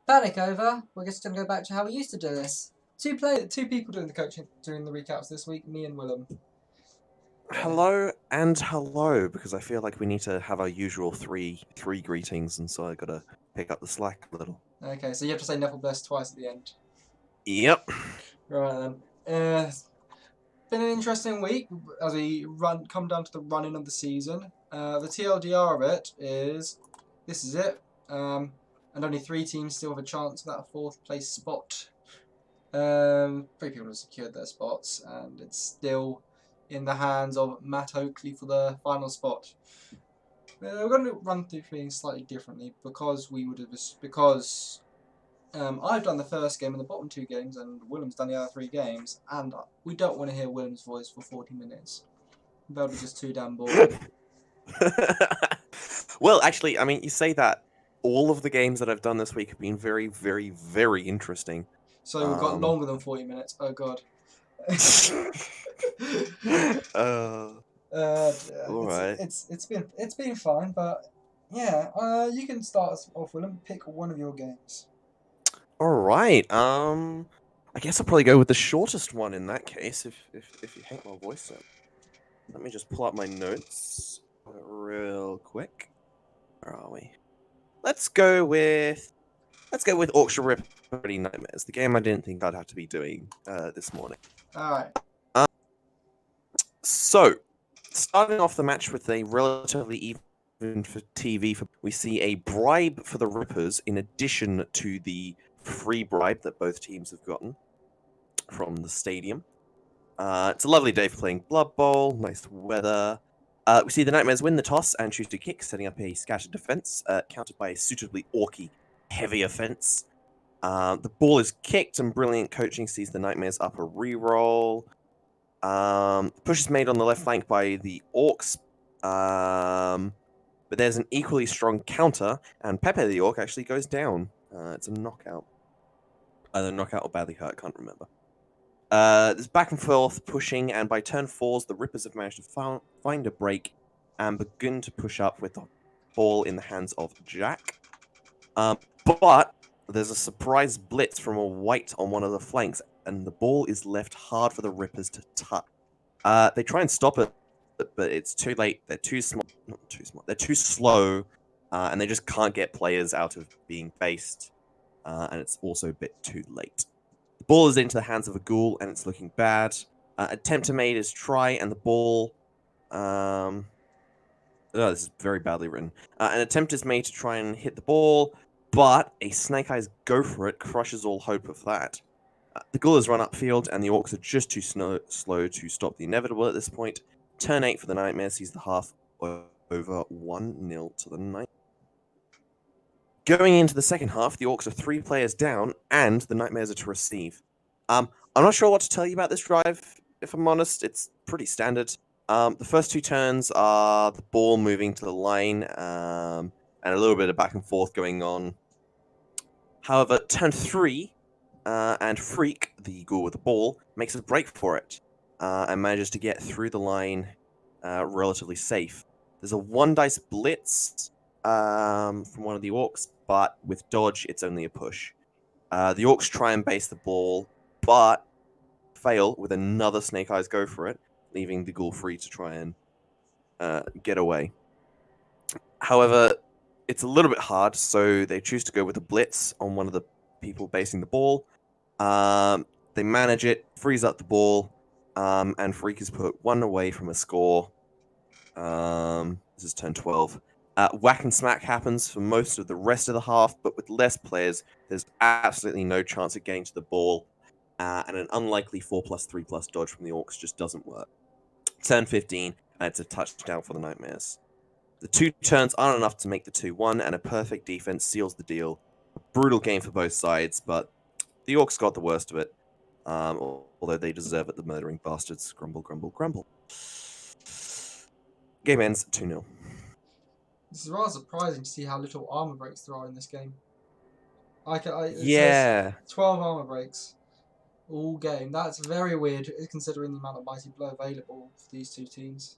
Panic over. We're just going to go back to how we used to do this. Two people doing the coaching during the recaps this week. Me and Willem. Hello and hello, because I feel like we need to have our usual three greetings, and so I gotta pick up the slack a little. Okay, so you have to say Neville Bless twice at the end. Yep. Right then. It's been an interesting week as we come down to the running of the season. The TLDR of it is this is it. And only 3 teams still have a chance at that 4th place spot. 3 people have secured their spots, and it's still in the hands of Matt Oakley for the final spot. We're going to run through things slightly differently because I've done the first game and the bottom 2 games, and Willem's done the other 3 games, and we don't want to hear Willem's voice for 40 minutes. That'll be just too damn boring. Well, actually, I mean, you say that all of the games that I've done this week have been very, very, very interesting. So we've got longer than 40 minutes. Oh god. All right. It's been fun, but yeah. You can start us off, Willem. Pick one of your games. All right. I guess I'll probably go with the shortest one in that case. If you hate my voice, so let me just pull up my notes real quick. Where are we? Let's go with Orchestra Ripperty Nightmares, the game I didn't think I'd have to be doing this morning. All right. So, starting off the match with a relatively even for TV, we see a bribe for the Rippers in addition to the free bribe that both teams have gotten from the stadium. It's a lovely day for playing Blood Bowl, nice weather. We see the Nightmares win the toss and choose to kick, setting up a scattered defense, countered by a suitably orky heavy offense. The ball is kicked, and brilliant coaching sees the Nightmares up a reroll. Push is made on the left flank by the Orcs, but there's an equally strong counter, and Pepe the Orc actually goes down. It's a knockout. Either knockout or badly hurt, can't remember. There's back and forth pushing, and by turn 4s, the Rippers have managed to find a break and begin to push up with the ball in the hands of Jack. But there's a surprise blitz from a white on one of the flanks, and the ball is left hard for the Rippers to touch. They try and stop it, but it's too late. They're too small. Not too small. They're too slow, and they just can't get players out of being faced. And it's also a bit too late. The ball is into the hands of a ghoul, and it's looking bad. Attempt to made his try, and the ball... oh, this is very badly written. An attempt is made to try and hit the ball, but a Snake Eyes go for it crushes all hope of that. The ghoul has run upfield, and the Orcs are just too slow to stop the inevitable at this point. Turn 8 for the Nightmares sees the half over 1-0 to the Nightmares. Going into the second half, the Orcs are 3 players down, and the Nightmares are to receive. I'm not sure what to tell you about this drive, if I'm honest. It's pretty standard. The first 2 turns are the ball moving to the line, and a little bit of back and forth going on. However, turn 3, and Freak, the ghoul with the ball, makes a break for it, and manages to get through the line relatively safe. There's a 1-dice blitz from one of the Orcs, but with dodge, it's only a push. The Orcs try and base the ball, but fail with another Snake Eyes go for it, leaving the ghoul free to try and get away. However, it's a little bit hard, so they choose to go with a blitz on one of the people basing the ball. They manage it, freeze up the ball, and Freak is put 1 away from a score. This is turn 12. Whack and smack happens for most of the rest of the half, but with less players, there's absolutely no chance of getting to the ball, and an unlikely 4+3+ dodge from the Orcs just doesn't work. Turn 15, and it's a touchdown for the Nightmares. The 2 turns aren't enough to make the 2-1, and a perfect defense seals the deal. A brutal game for both sides, but the Orcs got the worst of it, although they deserve it, the murdering bastards. Grumble, grumble, grumble. Game ends 2-0. This is rather surprising to see how little armor breaks there are in this game. It Yeah. says 12 armor breaks all game. That's very weird considering the amount of Mighty Blow available for these 2 teams.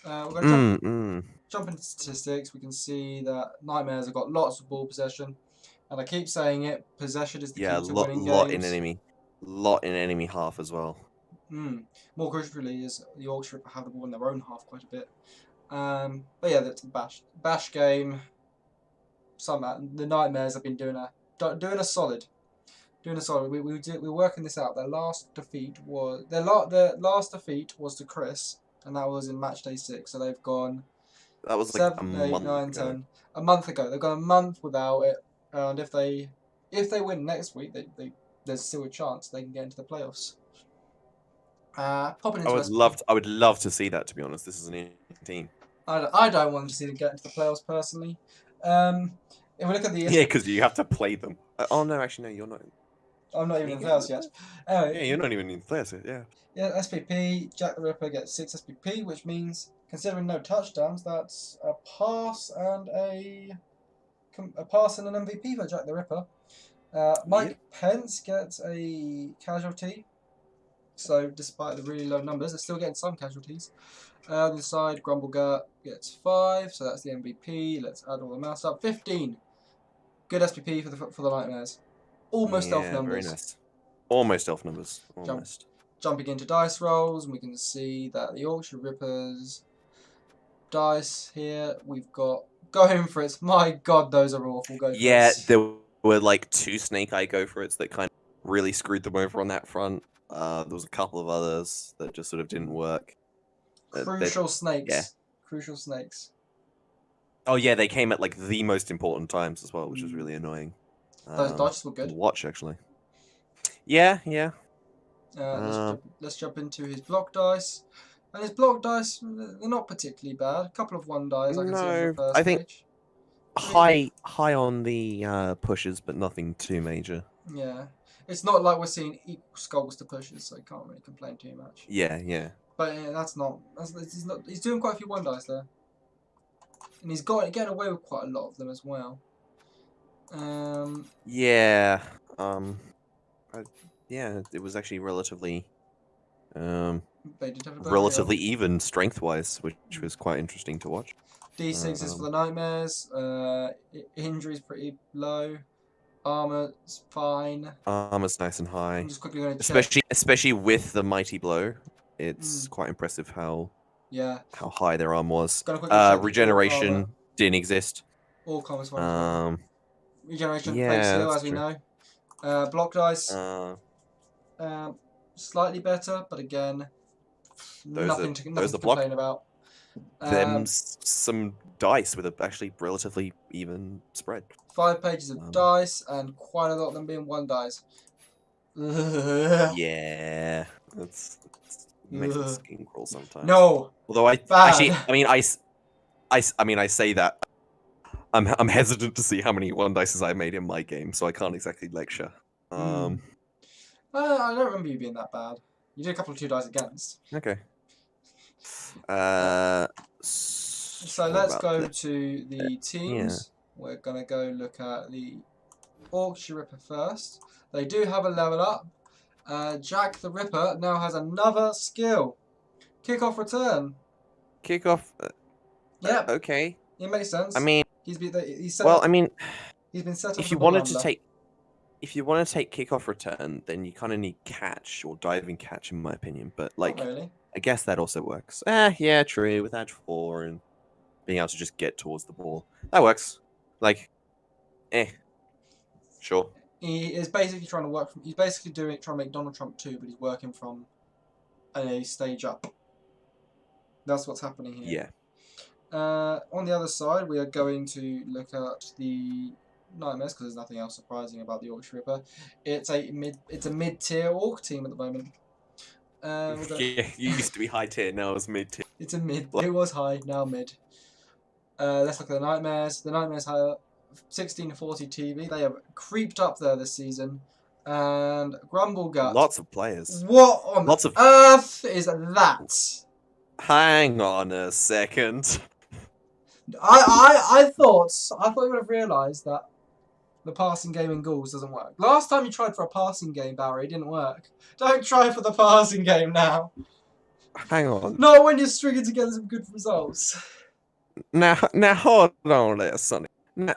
We're going to jump into statistics. We can see that Nightmares have got lots of ball possession. And I keep saying it, possession is the Yeah, key to winning lot games. in enemy half as well. More crucially is the Yorkshire Ripper have the ball in their own half quite a bit. But yeah, that's the bash game. The Nightmares have been doing a solid. We're working this out. Their last defeat was their last defeat was to Chris, and that was in match day 6. So they've gone That was like 7, a 8, month 9, ago. 10. A month ago. They've gone a month without it, and if they win next week, there's still a chance they can get into the playoffs. Popping into I would love to see that, to be honest. This is an interesting team. I don't want to see them get into the playoffs personally. If we look at the Yeah, because you have to play them. Oh no, actually no, you're not. I'm not even in the playoffs yet. Anyway, Yeah, you're not even in the playoffs yet. Yeah. Yeah, SPP, Jack the Ripper gets 6 SPP, which means, considering no touchdowns, that's a pass and an MVP for Jack the Ripper. Mike Pence gets a casualty. So despite the really low numbers, they're still getting some casualties. On the side, Grumblegurt gets 5, so that's the MVP. Let's add all the mouse up. 15. Good SPP for the Nightmares. Almost elf numbers. Very nice. Almost elf numbers. Almost. Jumping into dice rolls, and we can see that the Yorkshire Rippers dice here, we've got going for it. My God, those are awful. There were like 2 snake eye go for it that kind of really screwed them over on that front. There was a couple of others that just sort of didn't work. Crucial snakes. Yeah. Crucial snakes. Oh yeah, they came at like the most important times as well, which was really annoying. Those dodges were good. Watch actually. Yeah. Let's jump into his block dice. And his block dice, they're not particularly bad. A couple of 1 dice I can see on the first I think page. high on the pushes, but nothing too major. Yeah. It's not like we're seeing equal skulls to pushes, so you can't really complain too much. Yeah. But he's doing quite a few 1 dice there. And he's getting away with quite a lot of them as well. Yeah. It was actually relatively even strength-wise, which was quite interesting to watch. D6 is for the Nightmares. Injury's pretty low. Armor's fine. Armor's nice and high. I'm just quickly going to check. Especially with the mighty blow, it's quite impressive how high their armor was. Regeneration didn't exist. All commas fine. Regeneration plays still, as we know. Block dice. Slightly better, but again, nothing to complain about. Some dice with a actually relatively even spread. 5 pages of dice, and quite a lot of them being 1 dice. Yeah, that's makes the skin crawl sometimes. No. Although I say that I'm hesitant to see how many 1 dices I made in my game, so I can't exactly lecture. I don't remember you being that bad. You did a couple of 2 dice against. Okay. So let's go to the teams. We're gonna go look at the Yorkshire Ripper first. They do have a level up. Jack the Ripper now has another skill. Kick-off return. Kick-off. Yep. Okay. It makes sense. I mean, he's been set up. If you wanted to take kick-off return, then you kind of need catch or diving catch, in my opinion. But like, not really. I guess that also works. Yeah, true. With edge 4 and being able to just get towards the ball, that works. Like, sure. He is basically trying to work from. He's basically trying to make Donald Trump 2, but he's working from a stage up. That's what's happening here. Yeah. On the other side, we are going to look at the Nightmares because there's nothing else surprising about the Yorkshire Ripper. It's a mid-tier orc team at the moment. You used to be high tier, now it's mid tier. It's a mid. It was high, now mid. Let's look at the Nightmares. The Nightmares have 1640 TV. They have creeped up there this season. And Grumblegut. Lots of players. What on earth is that? Hang on a second. I thought you would have realised that the passing game in Ghouls doesn't work. Last time you tried for a passing game, Barry, it didn't work. Don't try for the passing game now. Hang on. Not when you're stringing together some good results. Now hold on there, Sonny. Now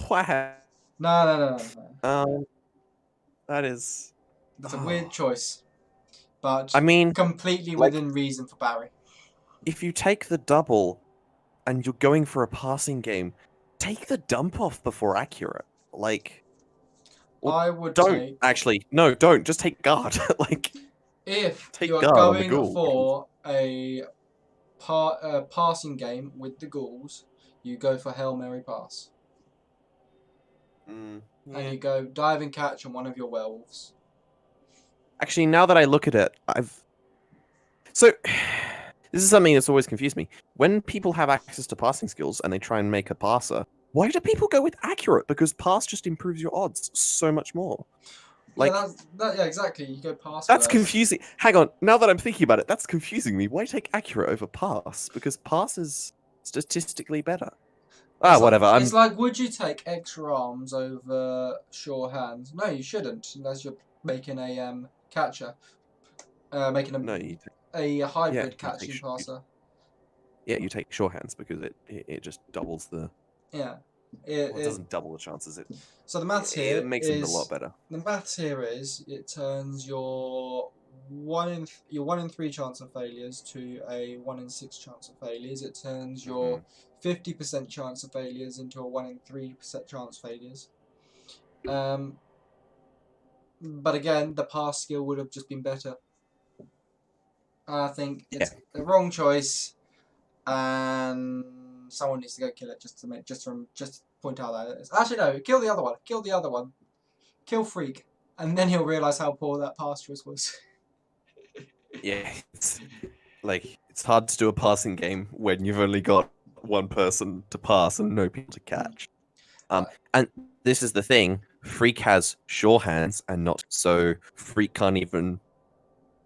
Wow. No. That is. That's a weird Oh. choice, but I mean, completely like, within reason for Barry. if you take the double and you're going for a passing game, take the dump off before accurate. Like, or I would don't take, actually. No, don't. Just take guard. Like, if you take are guard on the going ghoul. for a passing game with the ghouls, you go for Hail Mary pass. And Yeah. you go dive and catch on one of your werewolves. Actually, now that I look at it, so this is something that's always confused me. When people have access to passing skills and they try and make a passer, why do people go with accurate? Because pass just improves your odds so much more. Like, Yeah, exactly. You go pass that's first. confusing. Hang on, now that I'm thinking about it, that's confusing me. Why take accurate over pass? Because pass is statistically better. Whatever. It's like, would you take extra arms over sure hands? No, you shouldn't, unless you're making a catcher, making No, you a hybrid you take catching passer. you take sure hands because it just doubles the. Yeah. Well, it doesn't double the chances. So the maths here It makes it a lot better. The maths here is it turns your 1 in 3 chance of failures to a 1 in 6 chance of failures. It turns your 50% chance of failures into a 1 in 3% chance of failures. But again, the pass skill would have just been better. I think it's the wrong choice, and someone needs to go kill it just to point out that it is. Actually, no, kill the other one. Kill the other one. Kill Freak, and then he'll realise how poor that pass choice was. Yeah, it's hard to do a passing game when you've only got one person to pass and no people to catch. And this is the thing: Freak has sure hands and not, so Freak can't even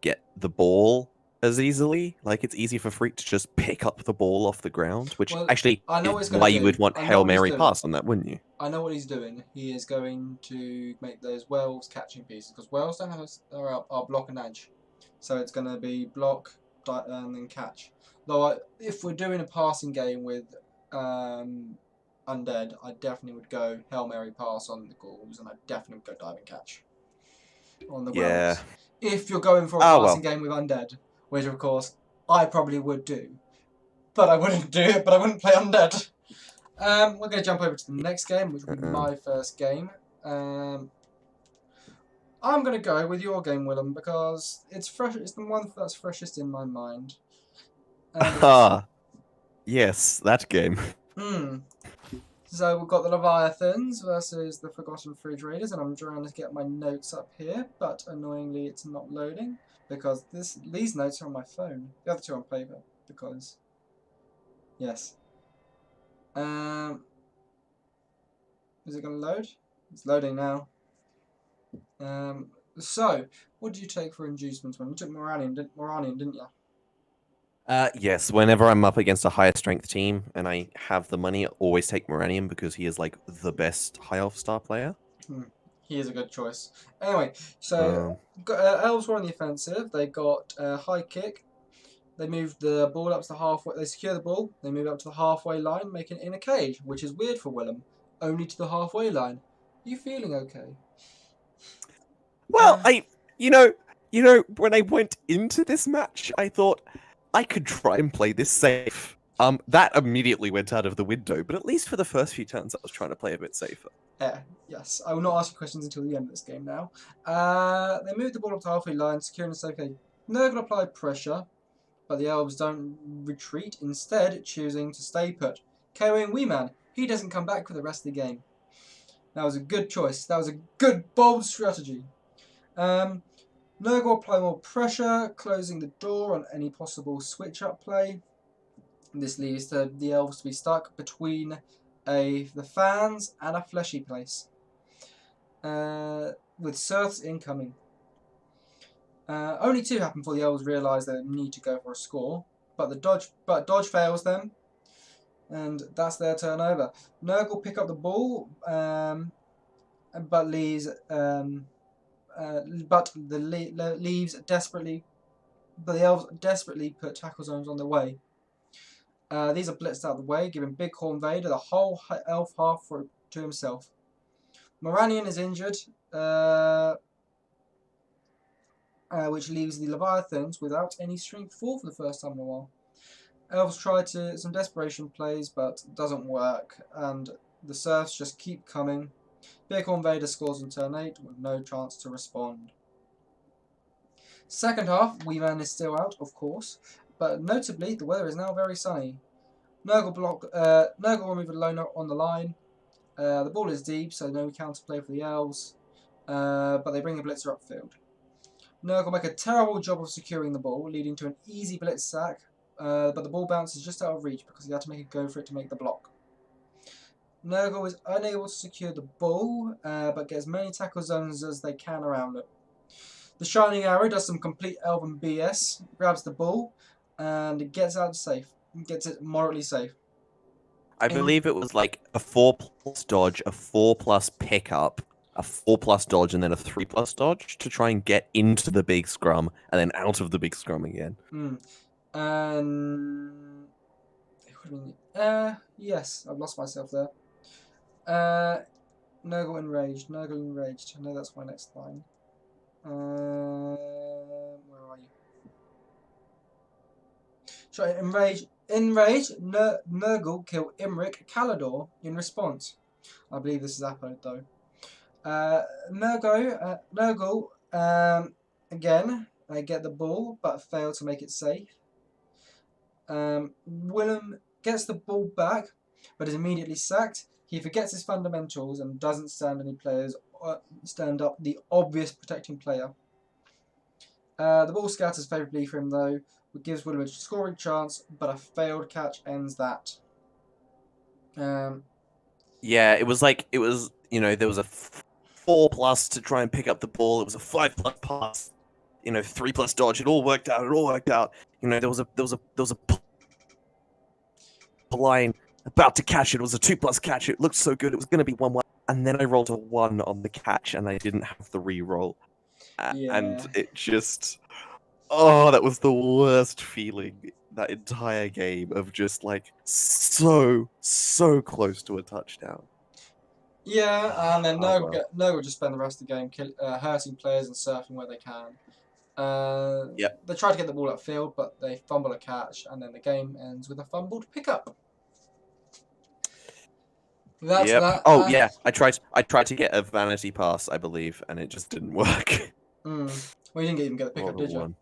get the ball as easily. Like, it's easy for Freak to just pick up the ball off the ground, which actually I know is why you would want Hail Mary pass on that, wouldn't you? I know what he's doing. He is going to make those werewolves catching pieces, because werewolves don't have are block and edge, so it's going to be block and then catch. Though if we're doing a passing game with undead, I definitely would go Hail Mary pass on the ghouls, and I definitely would go dive and catch on the werewolves. If you're going for a passing game with undead, which of course I probably would do, but I wouldn't do it. But I wouldn't play undead. We're going to jump over to the next game, which will be my first game. I'm going to go with your game, Willem, because it's fresh. It's the one that's freshest in my mind. Yes, that game. So we've got the Leviathans versus the Forgotten Fridge Raiders, and I'm trying to get my notes up here, but annoyingly it's not loading because these notes are on my phone. The other two are on paper because yes. Is it going to load? It's loading now. So, what did you take for inducements when you took Moranian, didn't you? Yes, whenever I'm up against a higher strength team and I have the money, I always take Moranium because he is like the best high elf star player. He is a good choice. Anyway, so elves were on the offensive. They got a high kick. They moved the ball up to the halfway. They secure the ball. They move up to the halfway line, making it in a cage, which is weird for Willem. Only to the halfway line. Are you feeling okay? Well, when I went into this match, I thought I could try and play this safe. That immediately went out of the window, but at least for the first few turns, I was trying to play a bit safer. Yes. I will not ask you questions until the end of this game now. They moved the ball up to the halfway line, securing a safe cage. Nurgle applied pressure, but the elves don't retreat, instead choosing to stay put. KOing Weeman. He doesn't come back for the rest of the game. That was a good choice. That was a good, bold strategy. Nurgle apply more pressure, closing the door on any possible switch-up play. This leads to the elves to be stuck between the fans and a fleshy place. With Surths incoming. Only 2 happen before the elves realise they need to go for a score, but dodge fails them, and that's their turnover. Nurgle pick up the ball, but leaves. The elves desperately put tackle zones on the way. These are blitzed out of the way, giving Bighorn Vader the whole elf half to himself. Moranion is injured, which leaves the Leviathans without any strength 4 for the first time in a while. Elves try some desperation plays, but doesn't work, and the serfs just keep coming. Bighorn Vader scores on turn 8 with no chance to respond. Second half, Weeman is still out, of course, but notably the weather is now very sunny. Nurgle will move alone on the line. The ball is deep, so no counterplay for the Elves, but they bring a blitzer upfield. Nurgle make a terrible job of securing the ball, leading to an easy blitz sack, but the ball bounces just out of reach because he had to make a go for it to make the block. Nurgle is unable to secure the ball, but gets as many tackle zones as they can around it. The Shining Arrow does some complete Elven BS, grabs the ball, and gets out safe. Gets it moderately safe. I believe it was like a 4+ dodge, a 4+ pickup, a 4+ dodge, and then a 3+ dodge to try and get into the big scrum and then out of the big scrum again. Yes, I've lost myself there. Nurgle enraged. I know that's my next line. Where are you? Sorry, enraged. Nurgle kill Imric Calidor in response. I believe this is Apo though. Nurgle again. I get the ball, but fail to make it safe. Willem gets the ball back, but is immediately sacked. He forgets his fundamentals and doesn't stand up the obvious protecting player. The ball scatters favourably for him though, which gives Willem a scoring chance, but a failed catch ends that. Yeah, there was a 4+ to try and pick up the ball. It was a 5+ pass, 3+ dodge. It all worked out. There was a line about to catch it. It was a 2+ catch. It looked so good. It was going to be 1-1, and then I rolled a 1 on the catch, and I didn't have the re-roll, and it just, that was the worst feeling. That entire game of just like so close to a touchdown. Yeah, and then Oh, well. Nurgle just spend the rest of the game hurting players and surfing where they can. Yep. They try to get the ball upfield, but they fumble a catch, and then the game ends with a fumbled pickup. That's Yep. that. Oh yeah, I tried to get a vanity pass, I believe, and it just didn't work. Well, you didn't even get the pickup, did you? 1.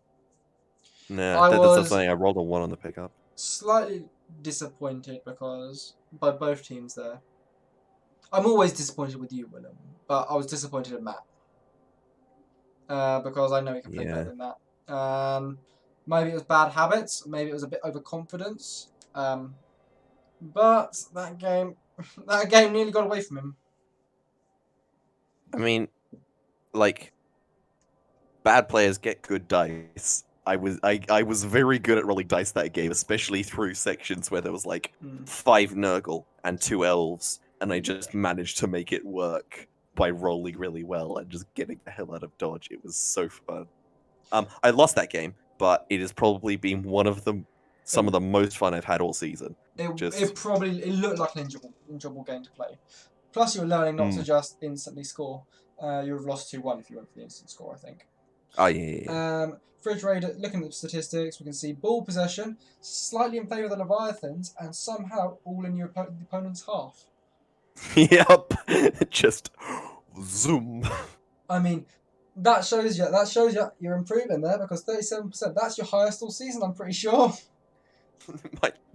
No, that's something. I rolled a 1 on the pickup. Slightly disappointed by both teams there. I'm always disappointed with you, Willem, but I was disappointed at Matt because I know he can play better than that. Maybe it was bad habits, maybe it was a bit overconfidence, but that game nearly got away from him. I mean, like, bad players get good dice. I was very good at rolling dice that game, especially through sections where there was like 5 Nurgle and 2 elves, and I just managed to make it work by rolling really well and just getting the hell out of dodge. It was so fun. I lost that game, but it has probably been some of the most fun I've had all season. It looked like an enjoyable game to play. Plus, you were learning not to just instantly score. You would have lost 2-1 if you went for the instant score, I think. Oh yeah. Fridge Raider, looking at the statistics, we can see ball possession slightly in favour of the Leviathans, and somehow all in your opponent's half. Yep. Just zoom. I mean, that shows you you're improving there, because 37%, that's your highest all season, I'm pretty sure.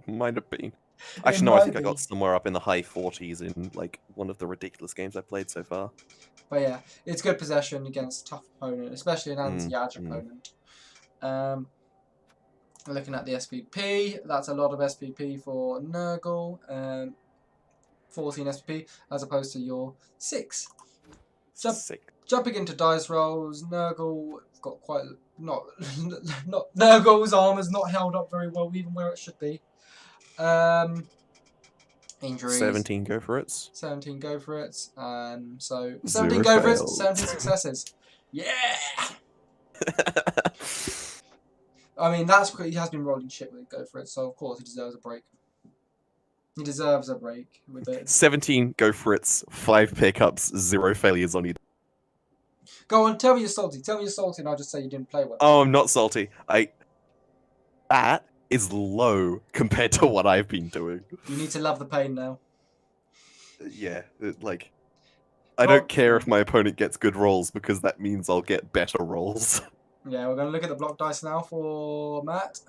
might have been. Actually, no, I think I got somewhere up in the high 40s in like one of the ridiculous games I've played so far. But yeah, it's good possession against a tough opponent, especially an anti-Yaj opponent. Looking at the SPP, that's a lot of SPP for Nurgle, 14 SPP as opposed to your 6. Jumping into dice rolls, Nurgle got quite not Nurgle's armor's not held up very well, even where it should be. Injuries. 17 go for it. 17 go for it. So 0 17 go for it. failed. 17 successes. Yeah. I mean, he has been rolling shit with it, go for it. So of course he deserves a break. He deserves a break with it. 17 go for it, 5 pickups, 0 failures on you. Go on, tell me you're salty. Tell me you're salty, and I'll just say you didn't play well. Oh, I'm not salty. That is low compared to what I've been doing. You need to love the pain now. Yeah, I don't care if my opponent gets good rolls because that means I'll get better rolls. Yeah, we're going to look at the block dice now for Matt.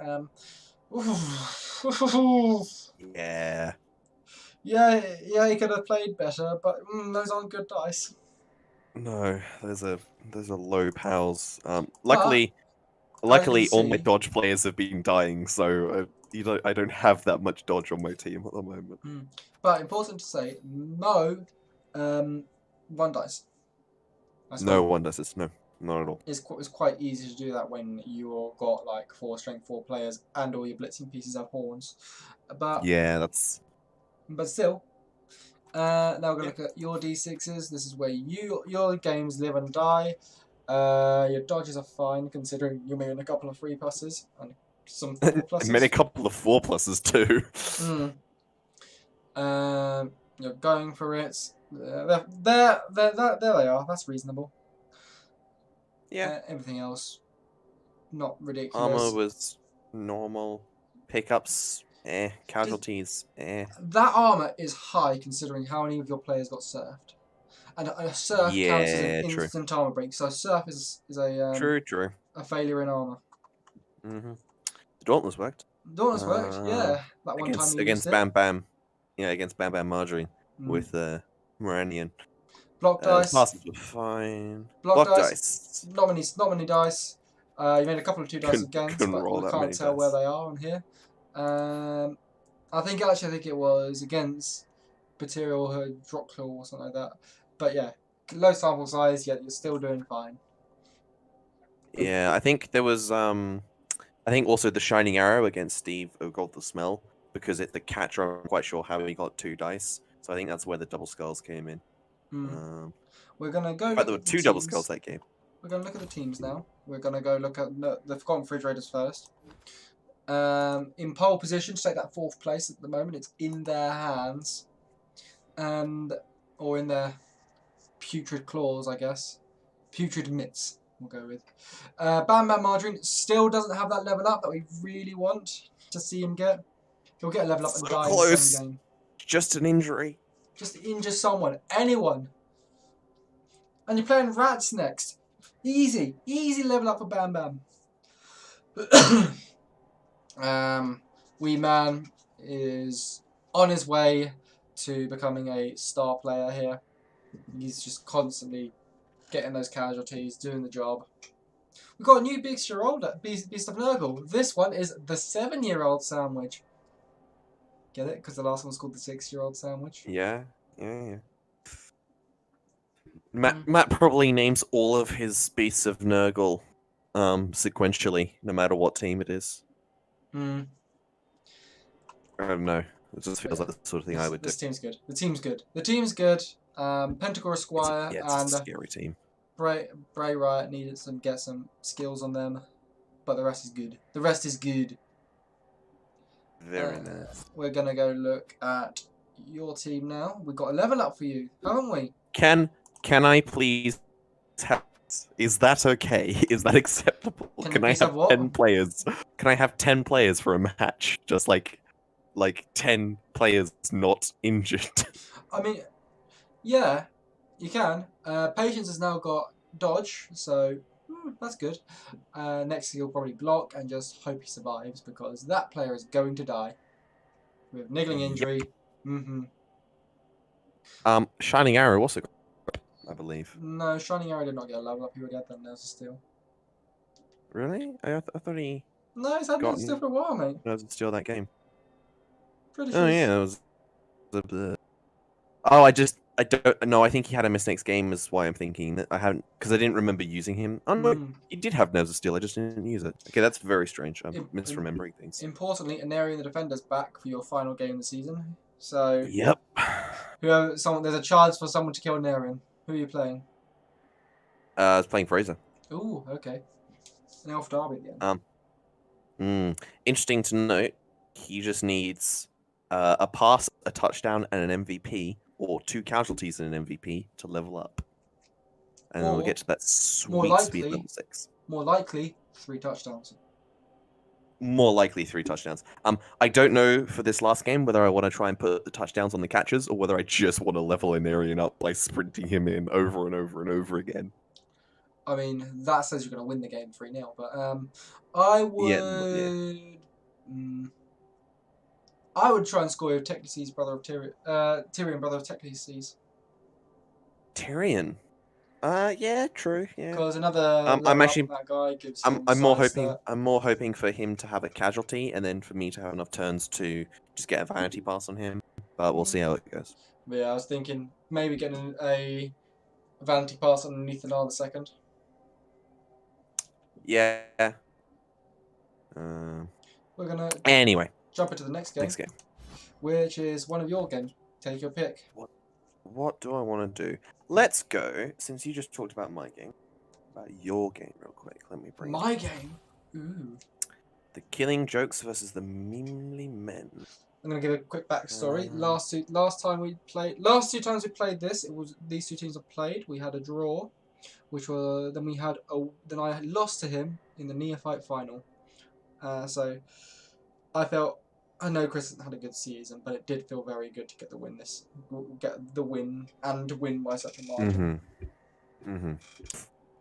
Yeah. Yeah, he could have played better, but those aren't good dice. No, those are low pals. Luckily, all my dodge players have been dying, so I don't have that much dodge on my team at the moment. But important to say, no, 1 dice. No 1 dice. No, not at all. It's quite easy to do that when you've got like 4 strength 4 players and all your blitzing pieces have horns. But yeah, that's. But still. Now we're going to look at your d6s. This is where your games live and die. Your dodges are fine considering you're making a couple of 3+ and some 4+. Made a couple of 4+ too. You're going for it. There they are. That's reasonable. Yeah. Everything else, not ridiculous. Armor was normal. Pickups, casualties, That armor is high considering how many of your players got surfed. And a surf counts as an instant armor break, so surf is a true. A failure in armor. The Dauntless worked. Dauntless worked, yeah. That one time against Bam Bam. Yeah, against Bam Bam Marjorie with Moranian. Block dice. Passes were fine. Block dice. Not many dice. You made a couple of 2 dice against, but we can't tell where they are on here. I think it was against Bacterial Hydrochlor or something like that. But yeah, low sample size, yet you're still doing fine. Yeah, I think there was I think also the Shining Arrow against Steve who got the smell because the catcher, I'm quite sure how he got 2 dice. So I think that's where the double skulls came in. We're gonna go. But there were 2 double skulls that game. We're gonna look at the teams now. We're gonna go look at the Forgotten Refrigerators first. In pole position to take that 4th place at the moment, it's in their hands, or in their putrid claws, I guess. Putrid mitts, we'll go with. Bam Bam Margarine still doesn't have that level up that we really want to see him get. He'll get a level up and die in the same game. Just an injury. Just injure someone, anyone. And you're playing rats next. Easy level up for Bam Bam. Wee Man is on his way to becoming a star player here. He's just constantly getting those casualties, doing the job. We've got a new Beast of Nurgle. This one is the 7-year-old sandwich. Get it? Because the last one was called the 6-year-old sandwich. Yeah. Matt probably names all of his Beasts of Nurgle sequentially, no matter what team it is. I don't know. It just feels like the sort of thing I would do. This team's good. The team's good. Pentagore Squire it's a scary team. Bray Riot needed get some skills on them, but the rest is good. Very nice. We're gonna go look at your team now. We've got a level up for you, haven't we? Can I please have... Is that okay? Is that acceptable? Can I have 10 players? Can I have 10 players for a match? Just like 10 players not injured. I mean, yeah, you can. Patience has now got dodge, so that's good. Next he'll probably block and just hope he survives because that player is going to die with niggling injury. Shining Arrow also got, I believe. No, Shining Arrow did not get a level up. He would get that Nurse Steel. Really? I thought he... No, he's had Nurse Steel for a while, mate. Nurse Steel that game. Pretty sure. Oh yeah, it was... Oh, I don't know. I think he had a miss next game is why I'm thinking that I haven't... Because I didn't remember using him. Oh no, he did have Nerves of Steel, I just didn't use it. Okay, that's very strange. I'm misremembering things. Importantly, Anarian the Defender's back for your final game of the season. So... Yep. There's a chance for someone to kill Anarian. Who are you playing? I was playing Fraser. Ooh, okay. An Elf Derby again. Interesting to note, he just needs a pass, a touchdown, and an MVP, or 2 casualties and an MVP to level up. And then we'll get to that sweet speed level 6. More likely, 3 touchdowns. More likely 3 touchdowns. I don't know for this last game whether I want to try and put the touchdowns on the catches or whether I just want to level Anarian up by sprinting him in over and over and over again. I mean, that says you're going to win the game 3-0, but I would... I would try and score with Technices, brother of Tyrion. Tyrion, brother of Technices. Tyrion? Yeah, true. Yeah. Because another I'm actually that guy gives I'm more hoping for him to have a casualty and then for me to have enough turns to just get a vanity pass on him. But we'll see how it goes. But yeah, I was thinking maybe getting a vanity pass underneath another second. Yeah. We're gonna jump into the next game. Which is one of your games. Take your pick. What do I want to do? Let's go, since you just talked about my game, about your game real quick. Let me bring my game? Ooh. The Killing Jokes versus the Meemly Men. I'm gonna give a quick backstory. Last two times we played this, it was these 2 teams have played. We had a draw, then I lost to him in the neophyte final. So I know Chris had a good season, but it did feel very good to get the win by such a margin.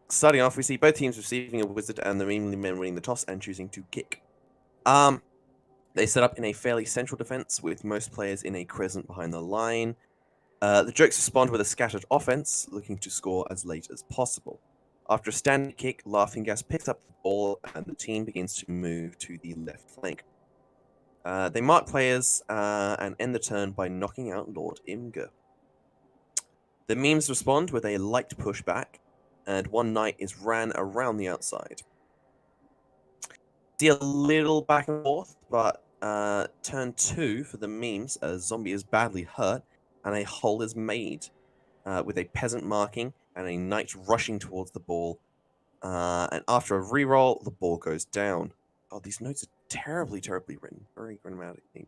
Starting off, we see both teams receiving a wizard and the Meemly Men winning the toss and choosing to kick. They set up in a fairly central defense with most players in a crescent behind the line. The Jokes respond with a scattered offense, looking to score as late as possible. After a standing kick, Laughing Gas picks up the ball and the team begins to move to the left flank. They mark players and end the turn by knocking out Lord Imgur. The memes respond with a light pushback, and one knight is ran around the outside. See a little back and forth, but turn 2 for the memes, a zombie is badly hurt, and a hole is made, with a peasant marking and a knight rushing towards the ball. And after a reroll, the ball goes down. Oh, these notes are terribly, terribly written. Very grammatically.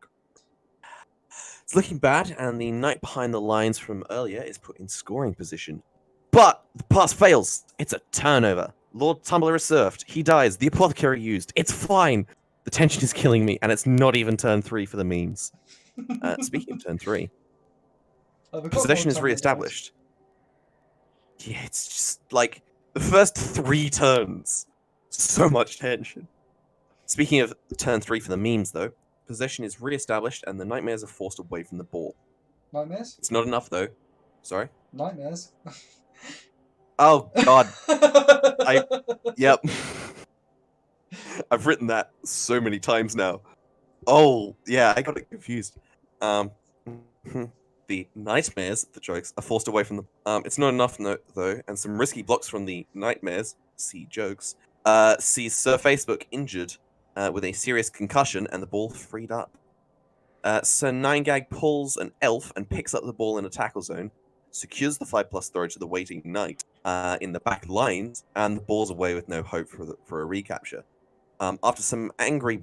It's looking bad, and the knight behind the lines from earlier is put in scoring position. But the pass fails. It's a turnover. Lord Tumbler is served. He dies. The apothecary used. It's fine. The tension is killing me, and it's not even turn 3 for the memes. Speaking of turn 3, possession is re-established. Yeah, it's just like the first 3 turns. So much tension. Speaking of turn 3 for the memes, though, possession is re-established, and the nightmares are forced away from the ball. Nightmares? It's not enough, though. Sorry? Nightmares. Oh, God. Yep. I've written that so many times now. Oh, yeah, I got it confused. The nightmares, the Jokes, are forced away from the... it's not enough, though, and some risky blocks from the nightmares, see Jokes, sees Sir Facebook injured with a serious concussion and the ball freed up. Sir Ninegag pulls an elf and picks up the ball in a tackle zone, secures the 5+ throw to the waiting knight in the back lines, and the ball's away with no hope for a recapture. After some angry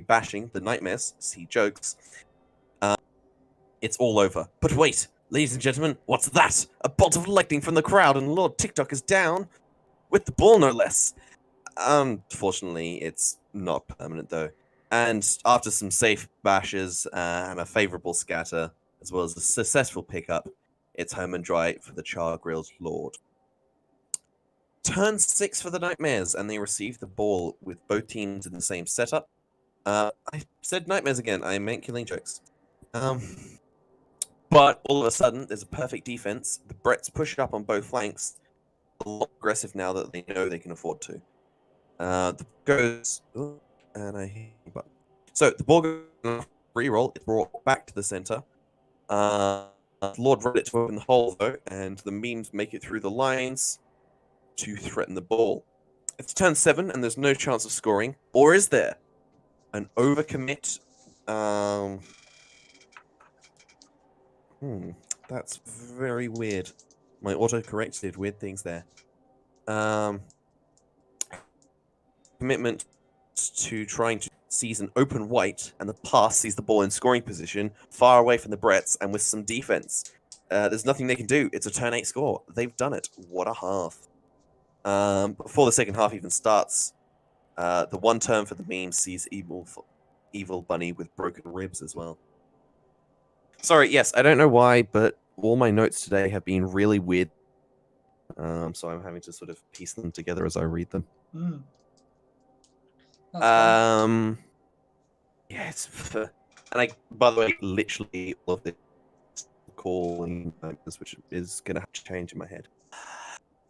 bashing, the nightmares, see Jokes, it's all over. But wait, ladies and gentlemen, what's that? A bolt of lightning from the crowd, and Lord TikTok is down with the ball, no less. Unfortunately, it's not permanent though. And after some safe bashes and a favourable scatter, as well as a successful pickup, it's home and dry for the Char-Grilled Lord. Turn 6 for the Nightmares, and they receive the ball with both teams in the same setup. I said Nightmares again, I meant Killing Jokes. But all of a sudden, there's a perfect defense. The Bretts push up on both flanks, a lot aggressive now that they know they can afford to. The goes, and I hit the button. So the ball goes re-roll. It's brought back to the center. Lord wrote it to open the hole though, and the memes make it through the lines to threaten the ball. It's turn 7, and there's no chance of scoring, or is there? An overcommit. That's very weird. My autocorrect did weird things there. Commitment to trying to sees an open white, and the pass sees the ball in scoring position, far away from the Bretts, and with some defense. There's nothing they can do. It's a turn 8 score. They've done it. What a half. Before the second half even starts, the one term for the meme sees evil bunny with broken ribs as well. Sorry, yes, I don't know why, but all my notes today have been really weird. So I'm having to sort of piece them together as I read them. That's fun. Yeah, and by the way, literally all of this calling which is going to have to change in my head.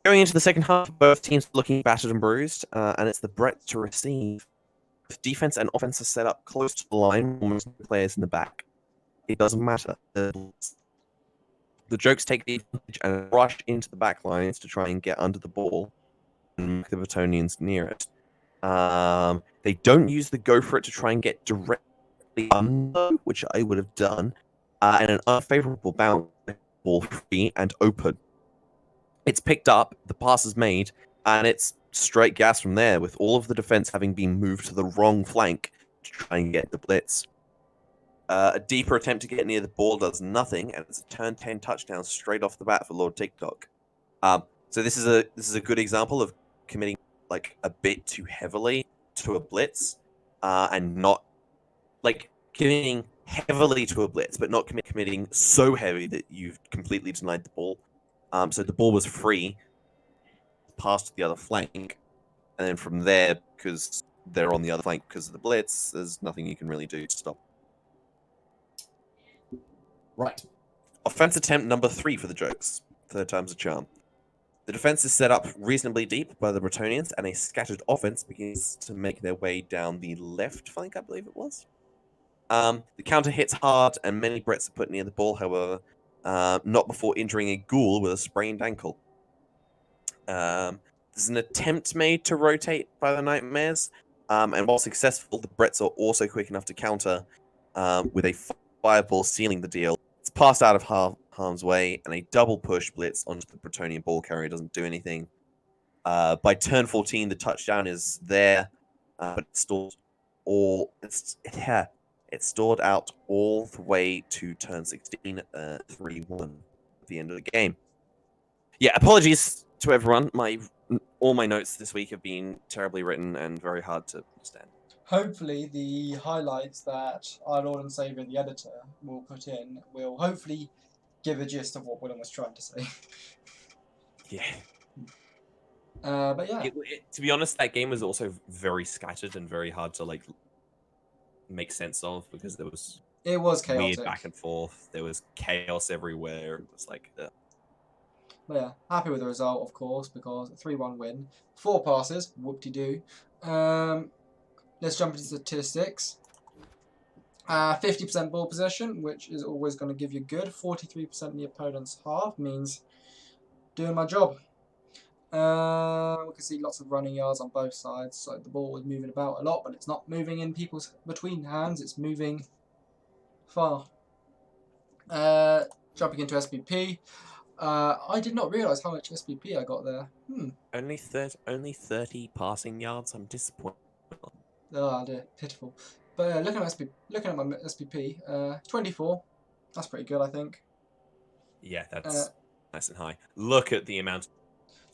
Going into the second half, both teams looking battered and bruised, and it's the Brett to receive. If defense and offense are set up close to the line, almost no players in the back, it doesn't matter. The Jokes take the advantage and rush into the back lines to try and get under the ball and make the Bretonians near it. They don't use the go for it to try and get directly under, which I would have done, and an unfavorable bounce, ball free and open. It's picked up, the pass is made, and it's straight gas from there, with all of the defense having been moved to the wrong flank to try and get the blitz. A deeper attempt to get near the ball does nothing, and it's a turn 10 touchdown straight off the bat for Lord TikTok. So this is a good example of committing like a bit too heavily to a blitz, and not like committing heavily to a blitz, but not committing so heavy that you've completely denied the ball. So the ball was free, passed to the other flank, and then from there, because they're on the other flank because of the blitz, there's nothing you can really do to stop. Right. Offense attempt number 3 for the Jokes. Third time's a charm. The defense is set up reasonably deep by the Bretonians, and a scattered offense begins to make their way down the left flank, I believe it was. The counter hits hard, and many Bretts are put near the ball, however, not before injuring a ghoul with a sprained ankle. There's an attempt made to rotate by the Nightmares, and while successful, the Bretts are also quick enough to counter with a fireball sealing the deal. It's passed out of harm's way, and a double push blitz onto the Bretonian ball carrier doesn't do anything. By turn 14, the touchdown is there, but it's stalled out all the way to turn 16, 3-1 at the end of the game. Yeah, apologies to everyone. All my notes this week have been terribly written and very hard to understand. Hopefully the highlights that our Lord and Saviour, the editor, will put in will hopefully give a gist of what Willem was trying to say. Yeah. But yeah. To be honest, that game was also very scattered and very hard to like make sense of, because it was chaotic. Weird back and forth. There was chaos everywhere. It was like... But yeah, happy with the result, of course, because a 3-1 win. 4 passes, whoop-de-doo. Let's jump into statistics. 50% ball possession, which is always going to give you good. 43% in the opponent's half means doing my job. We can see lots of running yards on both sides. So the ball is moving about a lot, but it's not moving in people's between hands. It's moving far. Jumping into SPP. I did not realise how much SPP I got there. Only 30 passing yards. I'm disappointed. Oh dear, pitiful. But looking at my SPP, 24. That's pretty good, I think. Yeah, that's nice and high. Look at the amount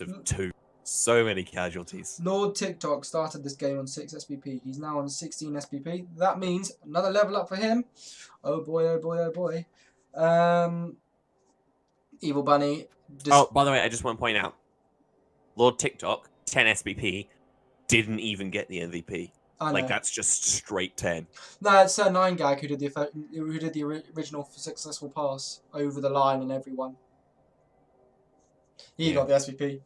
of 2. So many casualties. Lord TikTok started this game on 6 SPP. He's now on 16 SPP. That means another level up for him. Oh boy, oh boy, oh boy. Evil Bunny. Oh, by the way, I just want to point out, Lord TikTok, 10 SPP, didn't even get the MVP. Like, that's just straight 10. No, it's Sir 9gag who did the original successful pass over the line and everyone. He got the SPP.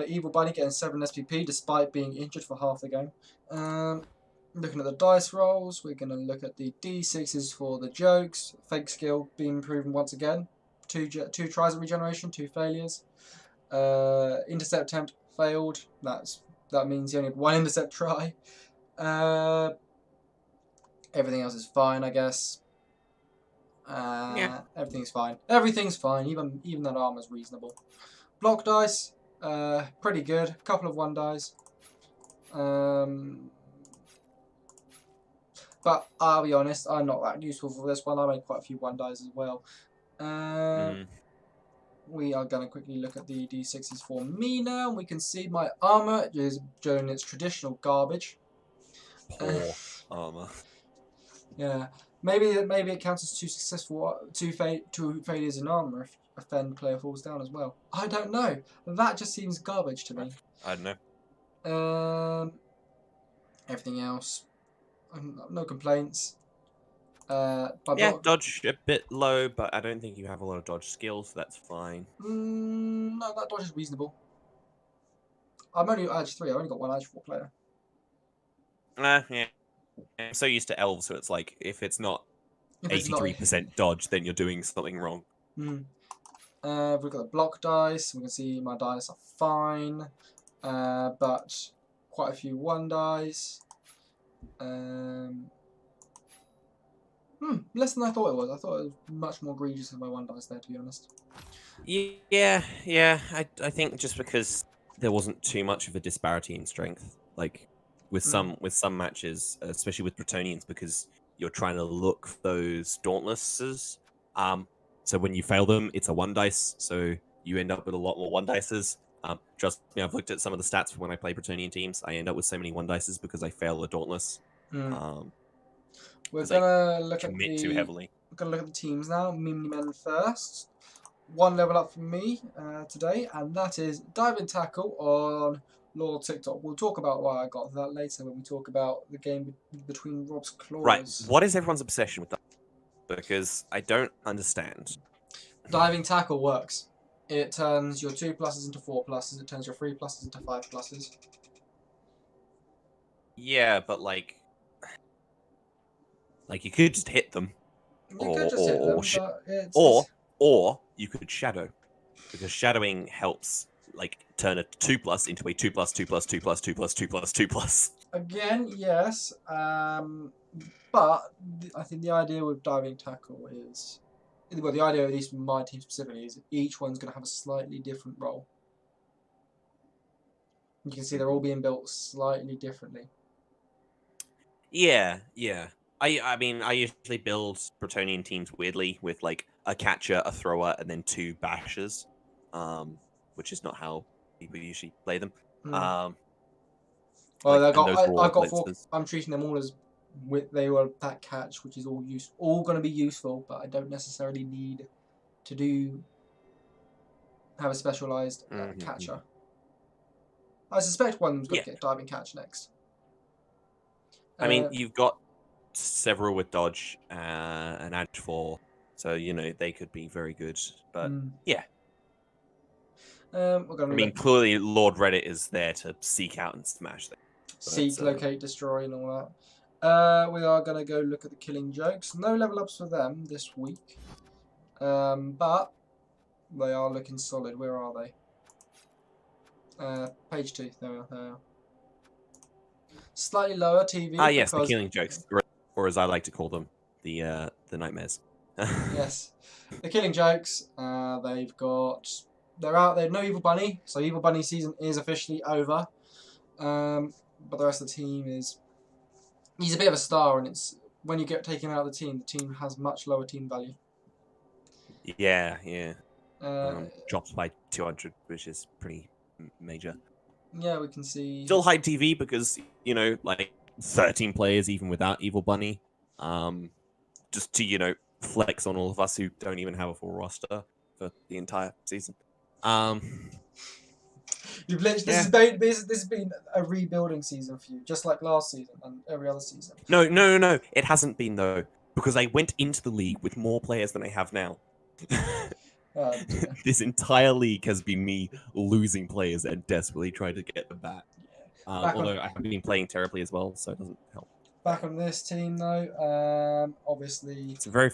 Evil Bunny getting 7 SPP despite being injured for half the game. Looking at the dice rolls, we're going to look at the D6s for the Jokes. Fake skill being proven once again. 2 tries of regeneration, 2 failures. Intercept attempt failed. That means he only had 1 intercept try. Everything else is fine, I guess. Everything's fine. Everything's fine. Even that armor's reasonable. Block dice, pretty good. Couple of 1 dice. But I'll be honest, I'm not that useful for this one. I made quite a few one dies as well. We are going to quickly look at the D6s for me now. We can see my armor is showing its traditional garbage. Poor armor. Yeah, maybe it counts as two failures in armor if a Fen player falls down as well. I don't know. That just seems garbage to me. I don't know. Everything else, no complaints. Yeah, dodge a bit low, but I don't think you have a lot of dodge skills, so that's fine. No, that dodge is reasonable. I'm only Edge 3, I only got one Edge 4 player. Yeah. I'm so used to elves, so it's like, if it's not 83% dodge, then you're doing something wrong. We've got the block dice, we can see my dice are fine, but quite a few one dice. Less than I thought it was. I thought it was much more egregious than my one dice there, to be honest. Yeah. I think just because there wasn't too much of a disparity in strength, like with some matches, especially with Bretonians, because you're trying to look for those dauntlesses. So when you fail them, it's a one dice, so you end up with a lot more one dices. Trust me, I've looked at some of the stats for when I play Bretonian teams. I end up with so many one dices because I fail the dauntless. We're gonna look at too heavily. We're gonna look at the teams now. Mimney Men first. One level up for me today, and that is diving tackle on Lord TikTok. We'll talk about why I got that later when we talk about the game between Rob's claws. Right. What is everyone's obsession with that? Because I don't understand. Diving tackle works. It turns your 2 pluses into 4 pluses. It turns your 3 pluses into 5 pluses. Yeah, but like you could just hit them. Or you could shadow, because shadowing helps like turn a 2+ into a 2+2+2+2+2+2+2+. Again, yes, but I think the idea with diving tackle is, well, the idea, at least with my team specifically, is each one's going to have a slightly different role. You can see they're all being built slightly differently. Yeah. I mean, I usually build Bretonian teams weirdly with like a catcher, a thrower, and then 2 bashers, which is not how people usually play them. Well, I've got 4. I'm treating them all as they were that catch, which is all going to be useful, but I don't necessarily need to have a specialized catcher. I suspect one's going to get diving catch next. I mean, you've got several with dodge and edge 4, so you know they could be very good. But yeah, I mean, clearly Lord Reddit is there to seek out and smash them. Seek, locate, destroy, and all that. We are going to go look at the killing jokes. No level ups for them this week, but they are looking solid. Where are they? Page 2. There we are. Slightly lower TV. Yes, the killing jokes, or as I like to call them, the nightmares. Yes, the killing jokes. They're out. They have no Evil Bunny, so Evil Bunny season is officially over. But the rest of the team he's a bit of a star, and it's when you get taken out of the team has much lower team value. Yeah. Drops by 200, which is pretty major. Yeah, we can see. Still high TV because, you know, like 13 players even without Evil Bunny. Just to, flex on all of us who don't even have a full roster for the entire season. You've literally, this has been a rebuilding season for you, just like last season and every other season. No. It hasn't been, though, because I went into the league with more players than I have now. Oh, this entire league has been me losing players and desperately trying to get them back. Although I have been playing terribly as well, so it doesn't help. Back on this team though, obviously it's a very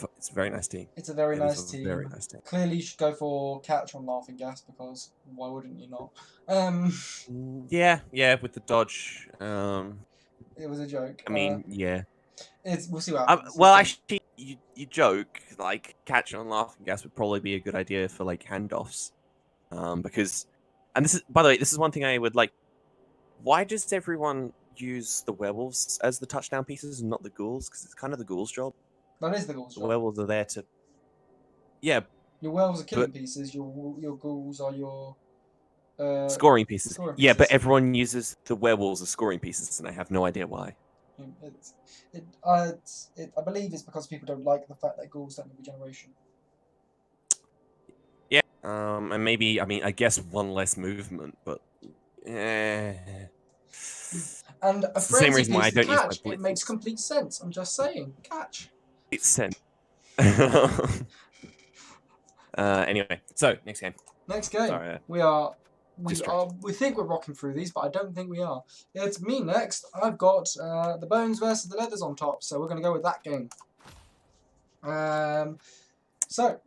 nice team. It's a very nice team. Very nice team. Clearly, you should go for catch on Laughing Gas, because why wouldn't you not? Yeah, with the dodge. It was a joke. I mean, yeah. We'll see what happens. Well, actually, you joke, like, catch on Laughing Gas would probably be a good idea for, like, handoffs. Because, and this is, by the way, this is one thing I would like why does everyone use the werewolves as the touchdown pieces and not the ghouls? Because it's kind of the ghouls' job. That is the ghouls' The job. werewolves are there to. Yeah, Your werewolves are killing but pieces. Your ghouls are your scoring pieces. scoring Yeah, but pieces. everyone uses the werewolves as scoring pieces, and I have no idea why. I believe it's because people don't like the fact that ghouls don't have regeneration. Yeah. And maybe I guess one less movement, but. And a It's the same frenzy reason why I piece to don't use my catch. It makes blitzes. complete sense. I'm just saying. Catch. It's sense. Anyway, so next game. Next game. Sorry, We think we're rocking through these, but I don't think we are. It's me next. I've got the bones versus the leathers on top, so we're going to go with that game. So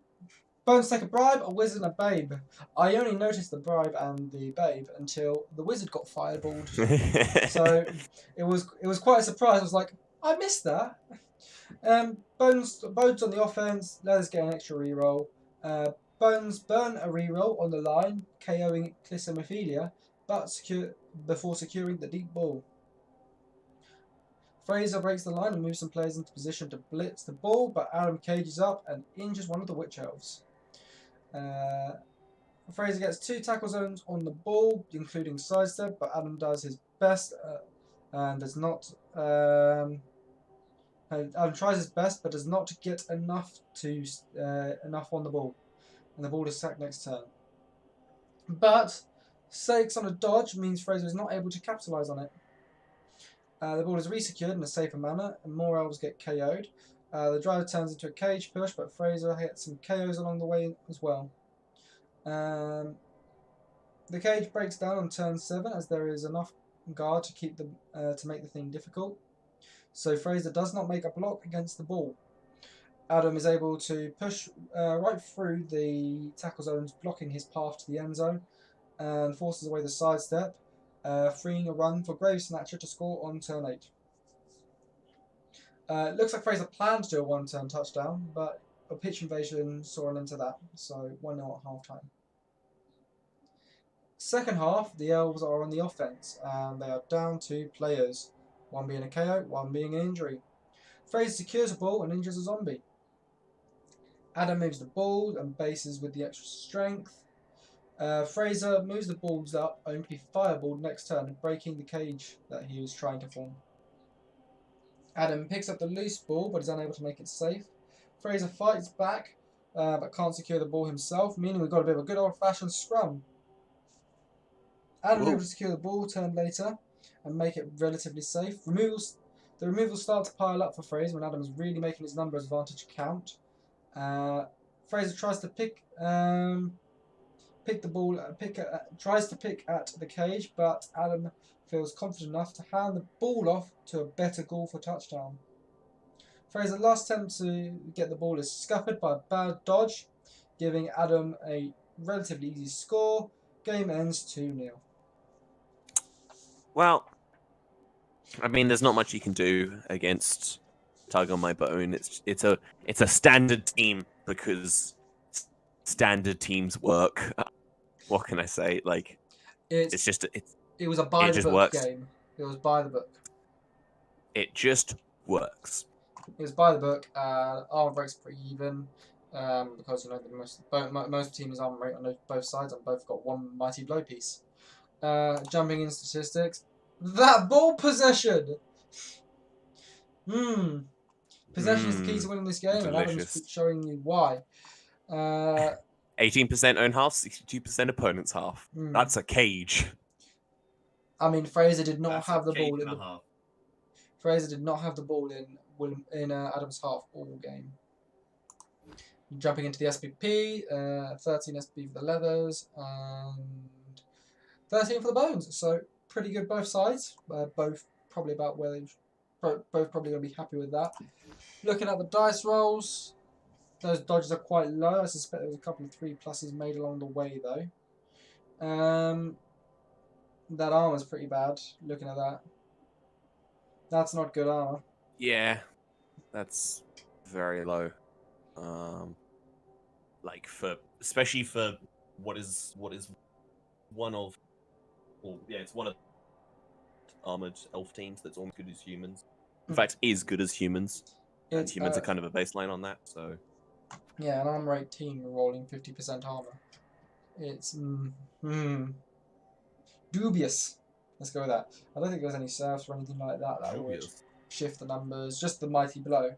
bones take a bribe, a wizard, and a babe. I only noticed the bribe and the babe until the wizard got fireballed. So it was quite a surprise. I was like, I missed that. Bones on the offense. Leathers get an extra reroll. Bones burn a reroll on the line, KOing Clisomophilia, before securing the deep ball. Fraser breaks the line and moves some players into position to blitz the ball, but Adam cages up and injures one of the witch elves. Fraser gets 2 tackle zones on the ball, including sidestep, but Adam does his best and does not. Adam tries his best, but does not get enough on the ball, and the ball is sacked next turn. But 6 on a dodge means Fraser is not able to capitalise on it. The ball is resecured in a safer manner, and more elves get KO'd. The drive turns into a cage push, but Fraser gets some KOs along the way as well. The cage breaks down on turn 7 as there is enough guard to keep to make the thing difficult. So Fraser does not make a block against the ball. Adam is able to push right through the tackle zones, blocking his path to the end zone, and forces away the sidestep, freeing a run for Grave Snatcher to score on turn 8. It looks like Fraser planned to do a one-turn touchdown, but a pitch invasion saw an end to that, so 1-0 at half-time. Second half, the Elves are on the offense, and they are down 2 players, one being a KO, one being an injury. Fraser secures a ball and injures a zombie. Adam moves the ball and bases with the extra strength. Fraser moves the balls up, only to be fireballed next turn, breaking the cage that he was trying to form. Adam picks up the loose ball, but is unable to make it safe. Fraser fights back, but can't secure the ball himself, meaning we've got a bit of a good old-fashioned scrum. Adam is able to secure the ball turn later and make it relatively safe. The removals start to pile up for Fraser when Adam is really making his number advantage count. Fraser tries to pick the ball, tries to pick at the cage, but Adam feels confident enough to hand the ball off to a better goal for touchdown. Fraser's last attempt to get the ball is scuppered by a bad dodge, giving Adam a relatively easy score. Game ends 2-0. Well, I mean, there's not much you can do against Tug on My Bone. It's a standard team because standard teams work. What can I say? Like, It was a by the book game. It was by the book. It just works. It was by the book. Armor breaks pretty even because most teams' armor rate on both sides, and both got 1 mighty blow piece. Jumping in statistics, that ball possession. Possession is the key to winning this game, delicious. and Adam's showing you why. 18% own half, 62% opponent's half. That's a cage. I mean, Fraser did not have the ball in Fraser did not have the ball in Adam's half all game. Jumping into the SPP, 13 SPP for the leathers and 13 for the bones. So pretty good both sides. Both probably about where both probably going to be happy with that. Looking at the dice rolls, those dodges are quite low. I suspect there was a couple of 3+ made along the way though. That armor's pretty bad. Looking at that, that's not good armor. Yeah, that's very low. Like especially for what is one of, well, yeah, it's one of armored elf teams that's almost good as humans. In fact, is good as humans. And humans are kind of a baseline on that, so... Yeah, an armor 18 rolling 50% armor. It's dubious. Let's go with that. I don't think there's any serfs or anything like that that would shift the numbers. Just the mighty blow.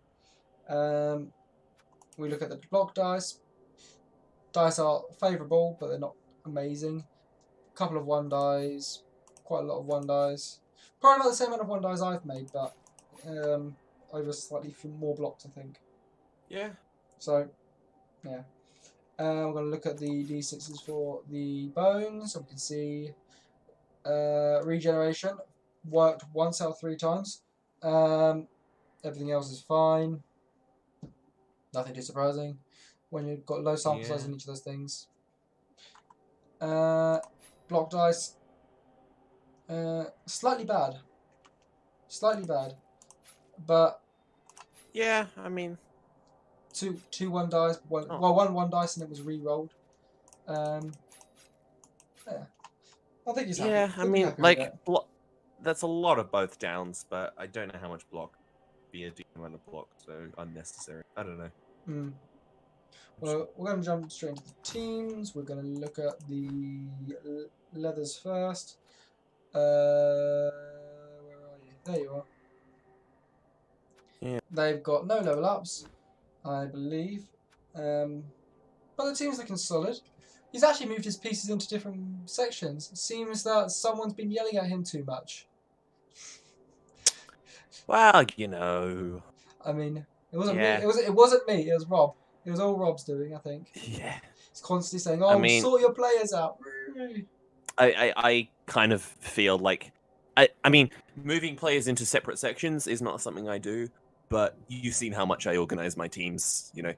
We look at the block dice. Dice are favourable, but they're not amazing. A couple of 1 dice. Quite a lot of 1 dice. Probably about the same amount of 1 dice I've made, but over slightly more blocks, I think. Yeah. So, yeah. We're going to look at the d6s for the bones. So we can see regeneration worked once out of 3 times. Everything else is fine. Nothing too surprising when you've got low sample size in each of those things. Block dice. Slightly bad. Slightly bad. But yeah, I mean, two 1 dice. One 1 dice and it was re-rolled. Yeah. I think he's happy. Yeah, I mean, like, that's a lot of both downs, but I don't know how much block be a decent amount of block, so unnecessary. I don't know. Well, we're going to jump straight into the teams. We're going to look at the leathers first. Where are you? There you are. Yeah. They've got no level ups, I believe. But the team's looking solid. He's actually moved his pieces into different sections. It seems that someone's been yelling at him too much. Well, you know. I mean, it wasn't me. It wasn't me. It was Rob. It was all Rob's doing, I think. Yeah. He's constantly saying, "Oh, sort your players out." I kind of feel like, I mean, moving players into separate sections is not something I do, but you've seen how much I organize my teams. You know,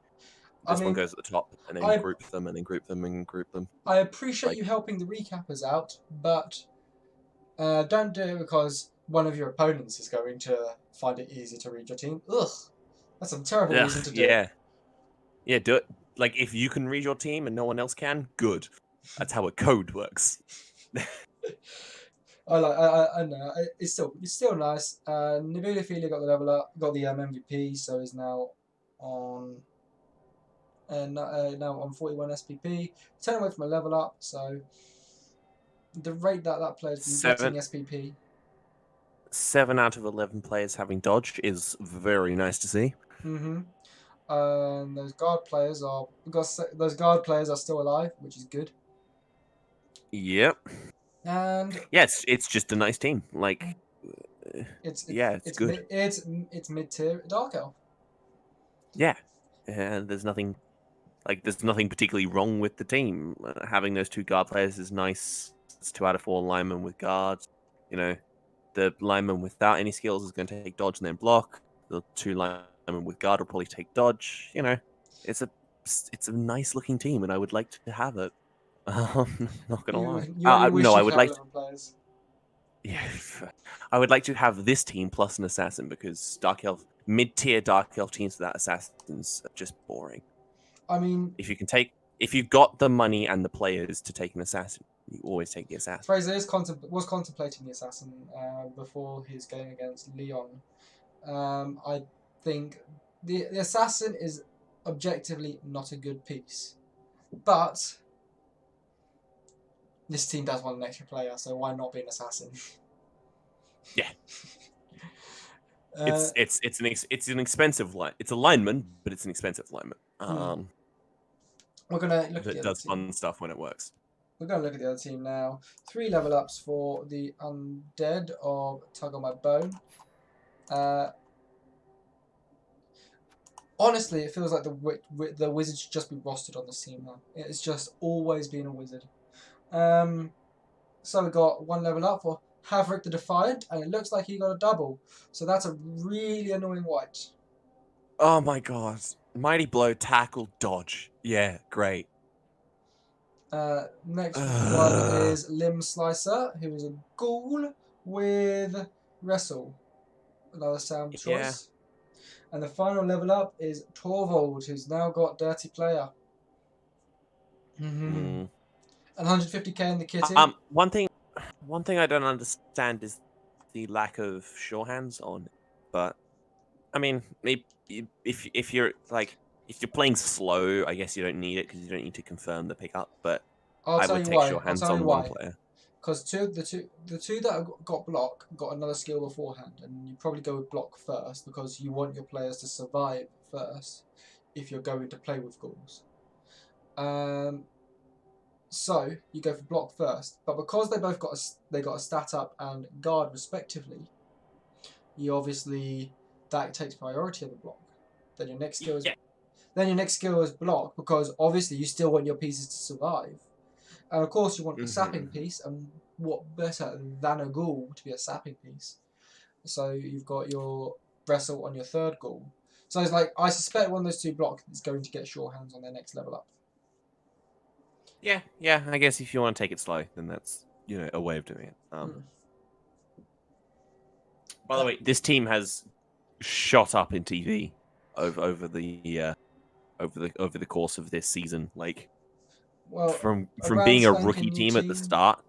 this one goes at the top, and then group them, and then group them, and group them. I appreciate you helping the recappers out, but don't do it because one of your opponents is going to find it easy to read your team. Ugh, that's a terrible reason to do it. Yeah, do it. Like, if you can read your team and no one else can, good. That's how a code works. I know. It's still nice. Nibula Feely got the level up, got the MVP, so is now on now on 41 SPP. 10 away from a level up, so the rate that player's been getting SPP. 7 out of 11 players having dodge is very nice to see. Those guard players are still alive, which is good. Yep. And yes, it's just a nice team. Like, it's good. It's mid-tier Dark Elf. Yeah, and there's nothing particularly wrong with the team. Having those 2 guard players is nice. It's 2 out of 4 linemen with guards. You know, the lineman without any skills is going to take dodge and then block. The 2 linemen with guard will probably take dodge. You know, it's a nice looking team, and I would like to have it. Not gonna lie. No, I would like. Yeah, I would like to have this team plus an assassin because mid-tier Dark Elf teams without assassins are just boring. I mean, if you've got the money and the players to take an assassin, you always take the assassin. Fraser was contemplating the assassin before his game against Leon. I think the assassin is objectively not a good piece, but this team does want an extra player, so why not be an assassin? Yeah. It's an expensive line. It's a lineman, but it's an expensive lineman. We're gonna look at that does fun stuff when it works. We're gonna look at the other team now. 3 level ups for the undead of Tug on My Bone. Honestly, it feels like the wizard should just be rostered on this team now. It's just always been a wizard. So we got 1 level up for Haverick the Defiant, and it looks like he got a double. So that's a really annoying white. Oh my god. Mighty Blow, tackle, dodge. Yeah, great. Next one is Limb Slicer, who is a ghoul with Wrestle. Another sound choice. Yeah. And the final level up is Torvald, who's now got Dirty Player. And 150k in the kitty. One thing I don't understand is the lack of sure hands on, but I mean, if you're playing slow, I guess you don't need it because you don't need to confirm the pickup. But I'll I tell would you take why. sure I'll hands tell you on one why. player. Because the two that got block got another skill beforehand, and you probably go with block first because you want your players to survive first if you're going to play with ghouls. So you go for block first, but because they both got a stat up and guard respectively, you obviously that takes priority of the block. Then your next skill is block because obviously you still want your pieces to survive. And of course, you want a sapping piece, and what better than a ghoul to be a sapping piece? So you've got your wrestle on your third ghoul. So it's like, I suspect one of those two blocks is going to get sure hands on their next level up. Yeah. I guess if you want to take it slow, then that's a way of doing it. By the way, this team has shot up in TV over the course of this season. Like, well, from brand being a spanking rookie new team at the start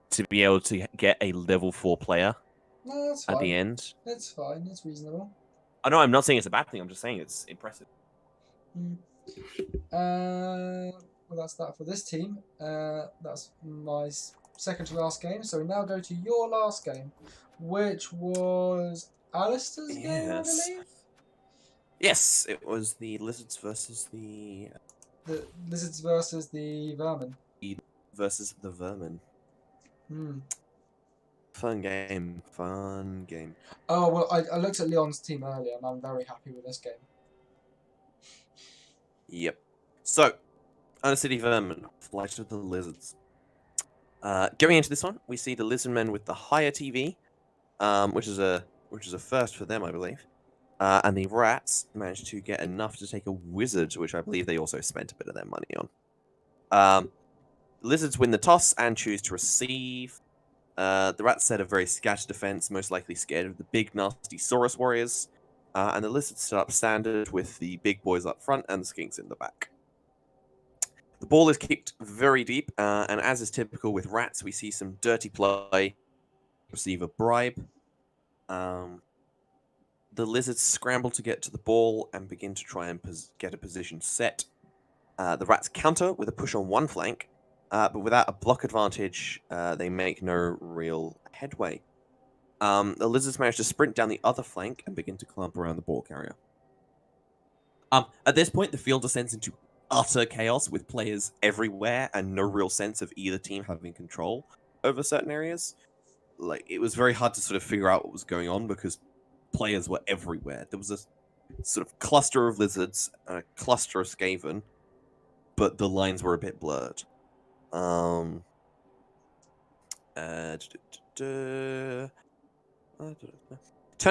to be able to get a level 4 player No, that's at fine. the end. That's fine. That's reasonable. I know I'm not saying it's a bad thing. I'm just saying it's impressive. Well, that's that for this team. That's my second to last game. So we now go to your last game, which was Alistair's game, I believe. Yes, it was the Lizards versus the Lizards versus the Vermin. Versus the Vermin. Fun game. Oh, well, I looked at Leon's team earlier, and I'm very happy with this game. Yep. So, Undercity Vermin, Flight of the Lizards. Going into this one, we see the Lizardmen with the higher TV, which is a first for them, I believe. And the Rats managed to get enough to take a Wizard, which I believe they also spent a bit of their money on. The Lizards win the toss and choose to receive. The Rats set a very scattered defense, most likely scared of the big, nasty Saurus warriors. And the Lizards set up standard with the big boys up front and the Skinks in the back. The ball is kicked very deep, and as is typical with Rats, we see some dirty play, receive a bribe. The Lizards scramble to get to the ball and begin to try and get a position set. The Rats counter with a push on one flank, but without a block advantage, they make no real headway. The Lizards manage to sprint down the other flank and begin to clump around the ball carrier. At this point, the field descends into utter chaos with players everywhere and no real sense of either team having control over certain areas. Like, it was very hard to sort of figure out what was going on because players were everywhere. There was a sort of cluster of Lizards and a cluster of Skaven, but the lines were a bit blurred. Turn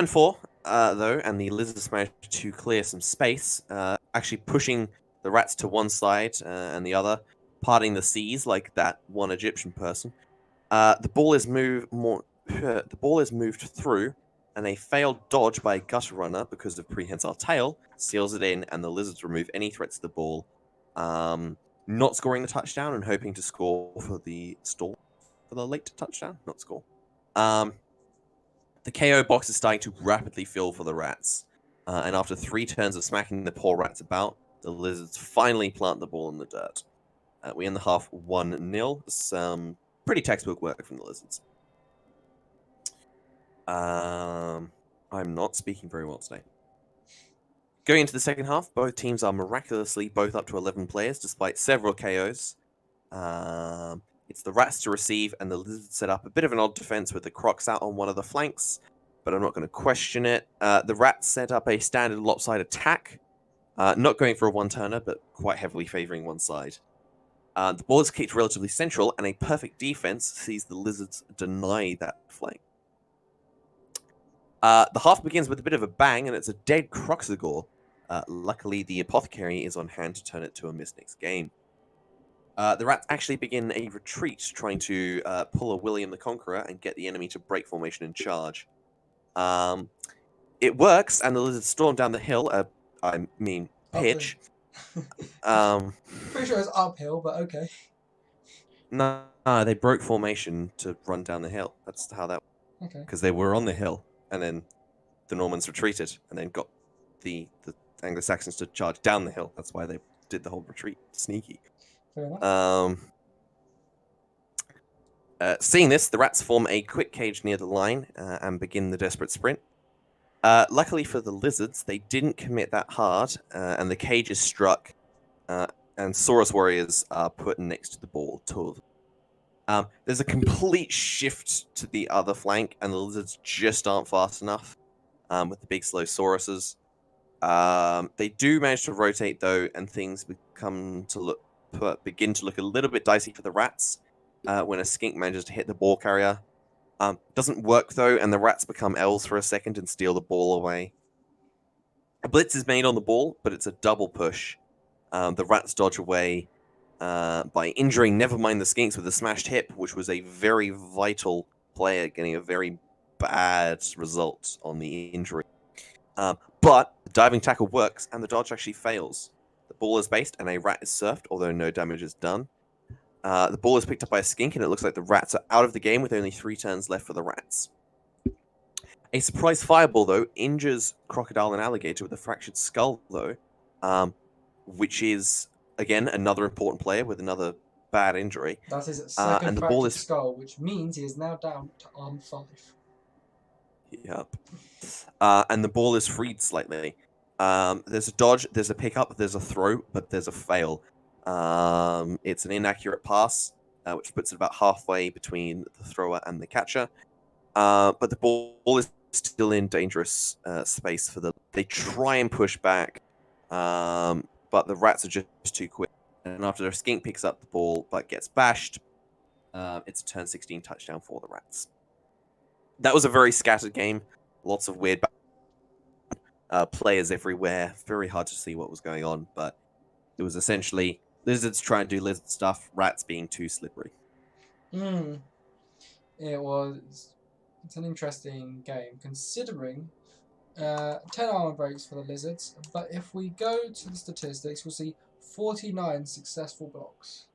4, though, and the Lizards managed to clear some space, actually pushing the Rats to one side and the other, parting the seas like that one Egyptian person. The ball is moved through, and a failed dodge by a gutter runner because of prehensile tail seals it in, and the Lizards remove any threats to the ball, not scoring the touchdown and hoping to score for the late touchdown, not score. The KO box is starting to rapidly fill for the Rats, and after 3 turns of smacking the poor Rats about, the Lizards finally plant the ball in the dirt. We end the half 1-0. Some pretty textbook work from the Lizards. I'm not speaking very well today. Going into the second half, both teams are miraculously both up to 11 players, despite several KOs. It's the Rats to receive, and the Lizards set up a bit of an odd defense with the Crocs out on one of the flanks, but I'm not going to question it. The Rats set up a standard lopside attack, not going for a one-turner, but quite heavily favoring one side. The ball is kicked relatively central, and a perfect defense sees the Lizards deny that flank. The half begins with a bit of a bang, and it's a dead Croxagore. Luckily, the Apothecary is on hand to turn it to a miss next game. The Rats actually begin a retreat, trying to pull a William the Conqueror and get the enemy to break formation and charge. It works, and the Lizards storm down the hill. Pitch. Pretty sure it's uphill, but okay. No, they broke formation to run down the hill. That's how that. Okay. because they were on the hill, and then the Normans retreated, and then got the Anglo-Saxons to charge down the hill. That's why they did the whole retreat sneaky. Fair enough. Seeing this, the rats form a quick cage near the line and begin the desperate sprint. Luckily for the lizards, they didn't commit that hard, and the cage is struck, and Saurus warriors are put next to the ball. There's a complete shift to the other flank, and the lizards just aren't fast enough with the big slow Sauruses. They do manage to rotate though, and things begin to look a little bit dicey for the rats when a skink manages to hit the ball carrier. Doesn't work though, and the rats become L's for a second and steal the ball away. A blitz is made on the ball, but it's a double push. The rats dodge away by injuring never mind the skinks with a smashed hip, which was a very vital player getting a very bad result on the injury. But the diving tackle works, and the dodge actually fails. The ball is based, and a rat is surfed, although no damage is done. The ball is picked up by a skink, and it looks like the rats are out of the game with only 3 turns left for the rats. A surprise fireball, though, injures Crocodile and Alligator with a fractured skull, though, which is, again, another important player with another bad injury. That is second and the fractured ball is skull, which means he is now down to arm 5. Yep. And the ball is freed slightly. There's a dodge, there's a pickup, there's a throw, but there's a fail. It's an inaccurate pass, which puts it about halfway between the thrower and the catcher. But the ball is still in dangerous space for the. They try and push back, but the rats are just too quick. And after a skink picks up the ball but gets bashed, it's a turn 16 touchdown for the rats. That was a very scattered game. Lots of weird players everywhere. Very hard to see what was going on, but it was essentially lizards trying to do lizard stuff, rats being too slippery. It's an interesting game, considering 10 armor breaks for the lizards, but if we go to the statistics, we'll see 49 successful blocks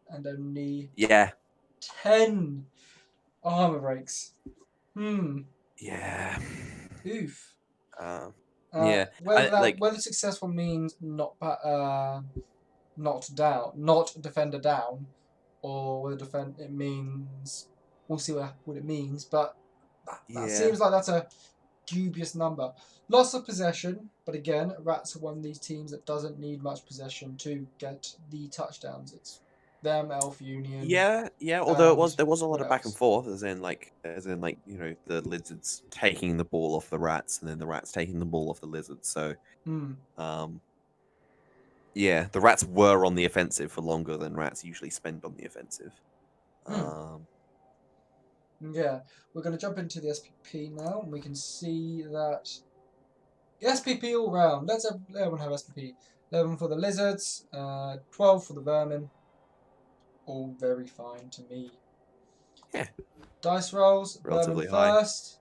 and only 10 armor breaks. Yeah. Oof. Yeah. Whether successful means not defender down, or whether it means we'll see what it means. But that seems like that's a dubious number. Loss of possession, but again, rats are one of these teams that doesn't need much possession to get the touchdowns. It's them, Elf Union. Yeah. Although there was a lot of back and forth, as in the lizards taking the ball off the rats, and then the rats taking the ball off the lizards. So, yeah, the rats were on the offensive for longer than rats usually spend on the offensive. Yeah, we're going to jump into the SPP now, and we can see that the SPP all round. Let's have everyone have SPP. 11 for the lizards, 12 for the vermin. All very fine to me. Yeah. Dice rolls, Relatively vermin high. first.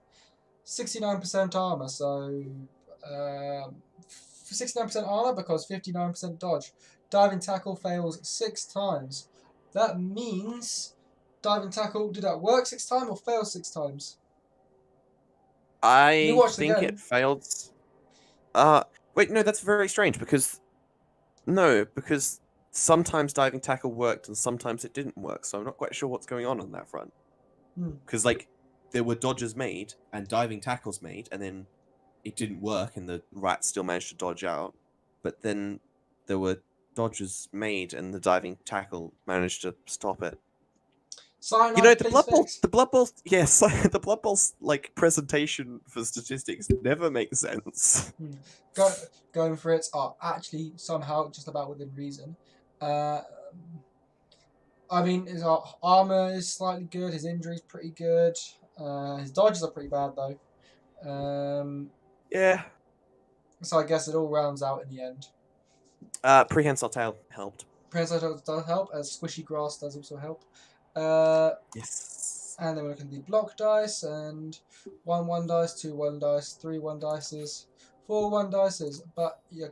69% armor, so 69% armor because 59% dodge. Diving tackle fails 6 times. That means diving tackle, did that work 6 times or fail 6 times? I think it failed. Wait, no, that's very strange because sometimes diving tackle worked and sometimes it didn't work. So I'm not quite sure what's going on that front. Because there were dodges made and diving tackles made, and then it didn't work, and the rats still managed to dodge out. But then there were dodges made, and the diving tackle managed to stop it. The Blood Bowl, yes, the Blood Bowl's presentation for statistics never makes sense. Going for it are actually somehow just about within reason. I mean, his armor is slightly good. His injury's pretty good. His dodges are pretty bad though. Yeah. So I guess it all rounds out in the end. Prehensile tail helped. Prehensile tail does help, as squishy grass does also help. Yes. And then we're looking at the block dice, and 1 dice, 2 1 dice, 3 1 dices, 4 1 dices. But yeah,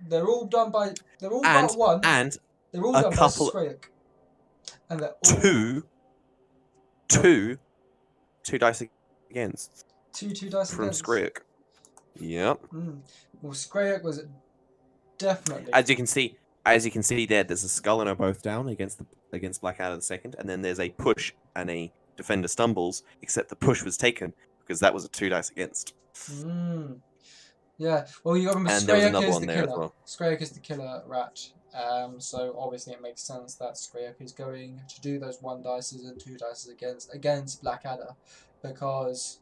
they're all done by. They're all but one. And they're all done by Skrayek. And they're all two dice against 2 dice from against. Skriak. Yep. Well, Skriak was definitely. As you can see there's a skull and a both down against Blackadder the second, and then there's a push and a defender stumbles, except the push was taken because that was a 2 dice against. Yeah. Well, you got to remember And there was Skriak another is one the there as killer. well. Skriak is the killer rat. So obviously it makes sense that Skriak is going to do those 1 dices and 2 dices against Blackadder, because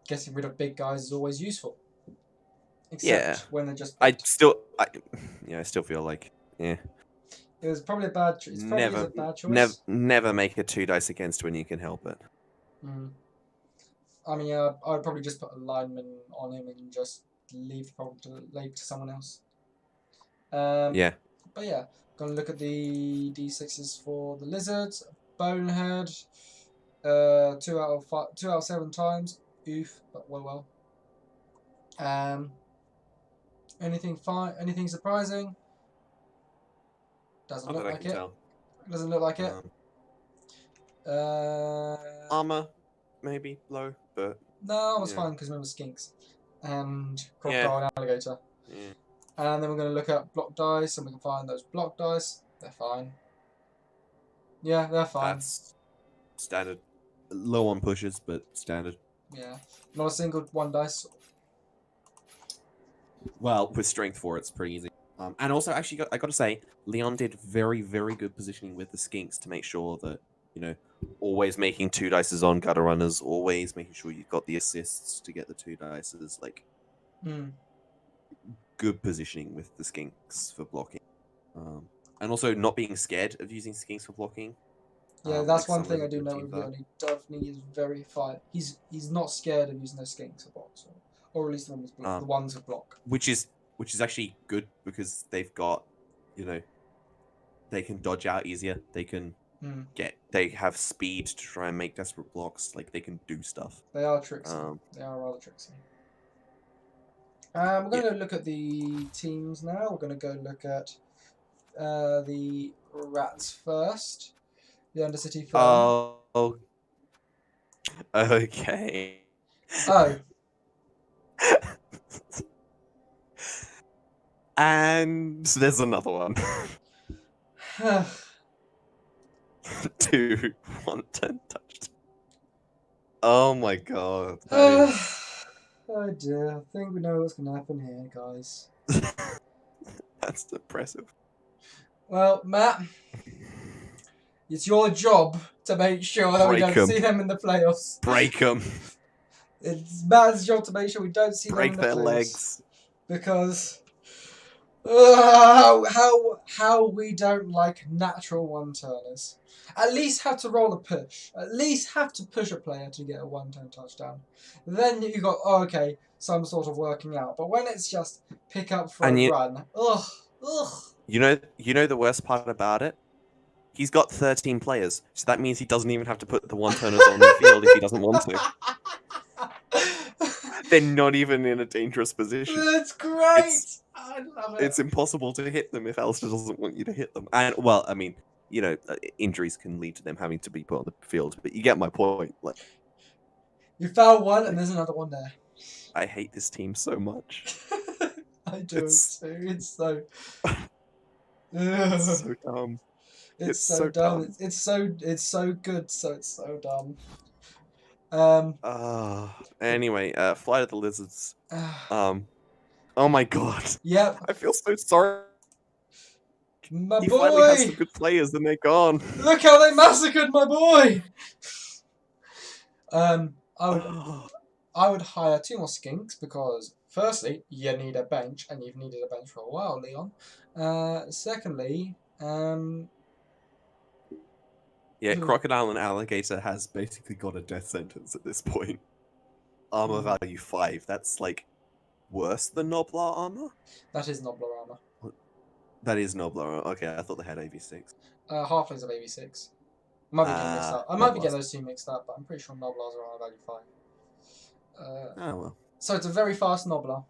getting rid of big guys is always useful. Except when they're just. I still feel like It was probably a bad. It's probably a bad choice. Never make a 2 dice against when you can help it. I mean, I would probably just put a lineman on him and just leave the problem to someone else. But yeah, gonna look at the d6s for the lizards. Bonehead, 2 out of 7 times. Oof, but well. Anything fine? Anything surprising? Doesn't look like it. Doesn't look like it. Armor, maybe low, but no, I was fine because remember Skinks and Crocodile and Alligator. Yeah. And then we're going to look at block dice, and we can find those block dice. They're fine. Yeah, they're fine. That's standard. Low on pushes, but standard. Yeah, not a single 1 dice. Well, with strength 4, it's pretty easy. And also, actually, I got to say, Leon did very, very good positioning with the Skinks to make sure that, always making 2 dices on gutter runners, always making sure you've got the assists to get the 2 dices. Like, good positioning with the Skinks for blocking. And also not being scared of using Skinks for blocking. Yeah, that's one thing I do know with Leon. He is very fine. He's not scared of using those Skinks for blocks, or at least the ones with block. Which is actually good because they've got, they can dodge out easier. They can they have speed to try and make desperate blocks. Like, they can do stuff. They are tricksy. They are rather tricksy. We're going to go look at the teams now. We're going to go look at the rats first. The Undercity first. Oh. Okay. Oh. And there's another one. 2 1-10 touched. Oh my god. Oh dear. I think we know what's going to happen here, guys. That's depressive. Well, Matt, it's your job to make sure that we don't see them in the playoffs. Break them. It's Matt's job to make sure we don't see them in the playoffs. Break their legs. Because how we don't like natural 1-turners. At least have to roll a push. At least have to push a player to get a 1-turn touchdown. Then you got some sort of working out. But when it's just pick up for a run, ugh. You know the worst part about it? He's got 13 players, so that means he doesn't even have to put the 1-turners on the field if he doesn't want to. They're not even in a dangerous position. That's great. I love it. It's impossible to hit them if Alistair doesn't want you to hit them. And, well, I mean, injuries can lead to them having to be put on the field, but you get my point. Like, you found one, and there's another one there. I hate this team so much. I do too. It's so. It's so dumb. It's so dumb. It's so good. So it's so dumb. Anyway, Flight of the Lizards. Oh my god. Yep. I feel so sorry. My he boy. finally has some good players, and they're gone. Look how they massacred my boy. I would hire 2 more Skinks because, firstly, you need a bench, and you've needed a bench for a while, Leon. Secondly, Crocodile and Alligator has basically got a death sentence at this point. Armor value 5. That's like worse than Noblar armor. That is Noblar armor. That is Noblar armor. Okay, I thought they had AV6. Halflings have AV6. I might be getting mixed up. I might be getting those 2 mixed up, but I'm pretty sure Noblars are armor value 5. Oh well. So it's a very fast Noblar.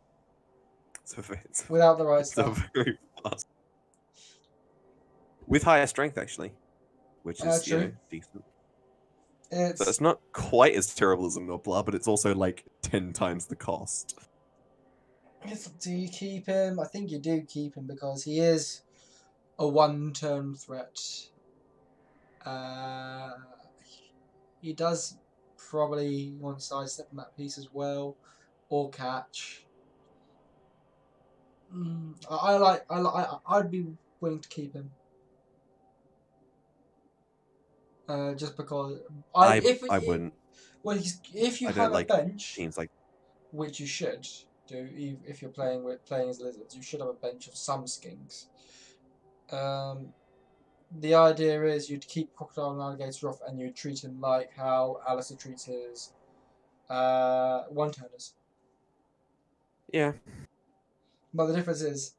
It's without the right stuff. Very fast. With higher strength, actually, which is decent. So It's it's not quite as terrible as a Noblar, but it's also like 10 times the cost. do you keep him? I think you do keep him because he is a one-turn threat. Uh, he does probably want to sidestep on that piece as well, or catch. I'd be willing to keep him. Just because I wouldn't. if you I have don't a like bench, teams like. which you should do if you're playing as lizards, you should have a bench of some skinks. The idea is you'd keep Crocodile and Alligator off, and you'd treat him like how Alistair treats his one-turners. Yeah. But the difference is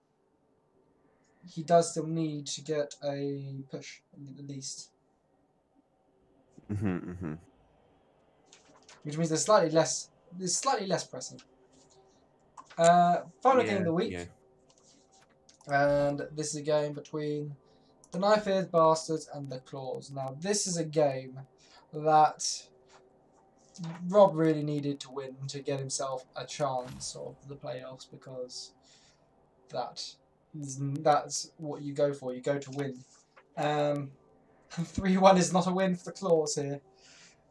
he does still need to get a push at least, which means there's slightly less. There's slightly less pressing. Final game of the Yeah. week, and this is a game between the Knife-Eared Bastards and the Claws. Now, this is a game that Rob really needed to win to get himself a chance of the playoffs, because that's what you go for. You go to win. 3-1 is not a win for the Claws here.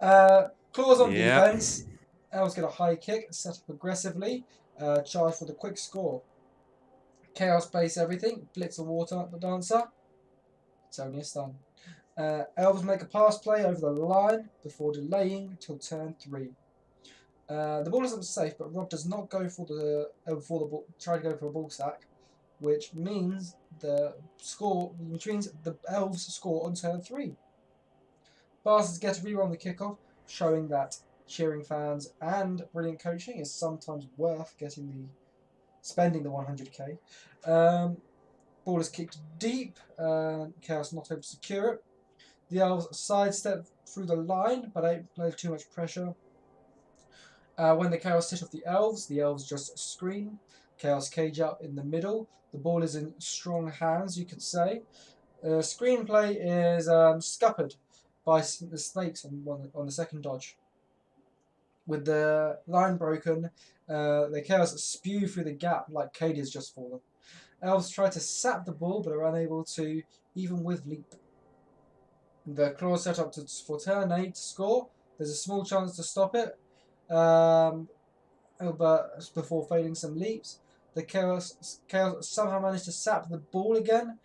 Claws on defense. Elves get a high kick, set up aggressively, charge for the quick score. Chaos base everything, blitz a water dancer. It's only a stun. Elves make a pass play over the line before delaying till turn 3. The ball isn't safe, but Rob does not go for the ball, try to go for a ball sack, which means the Elves score on turn 3. Bastards get a rerun on the kickoff, showing that cheering fans and brilliant coaching is sometimes worth spending the 100k. Ball is kicked deep, Chaos not able to secure it. The Elves sidestep through the line, but don't play too much pressure. When the Chaos sit off the Elves just screen. Chaos cage up in the middle. The ball is in strong hands, you could say. Screenplay is scuppered by the snakes on the second dodge. With the line broken, the Chaos spew through the gap like Cady has just fallen. Elves try to sap the ball but are unable to, even with leap. The Claws set up for turn 8 to score. There's a small chance to stop it, but before failing some leaps. The Chaos somehow managed to sap the ball again,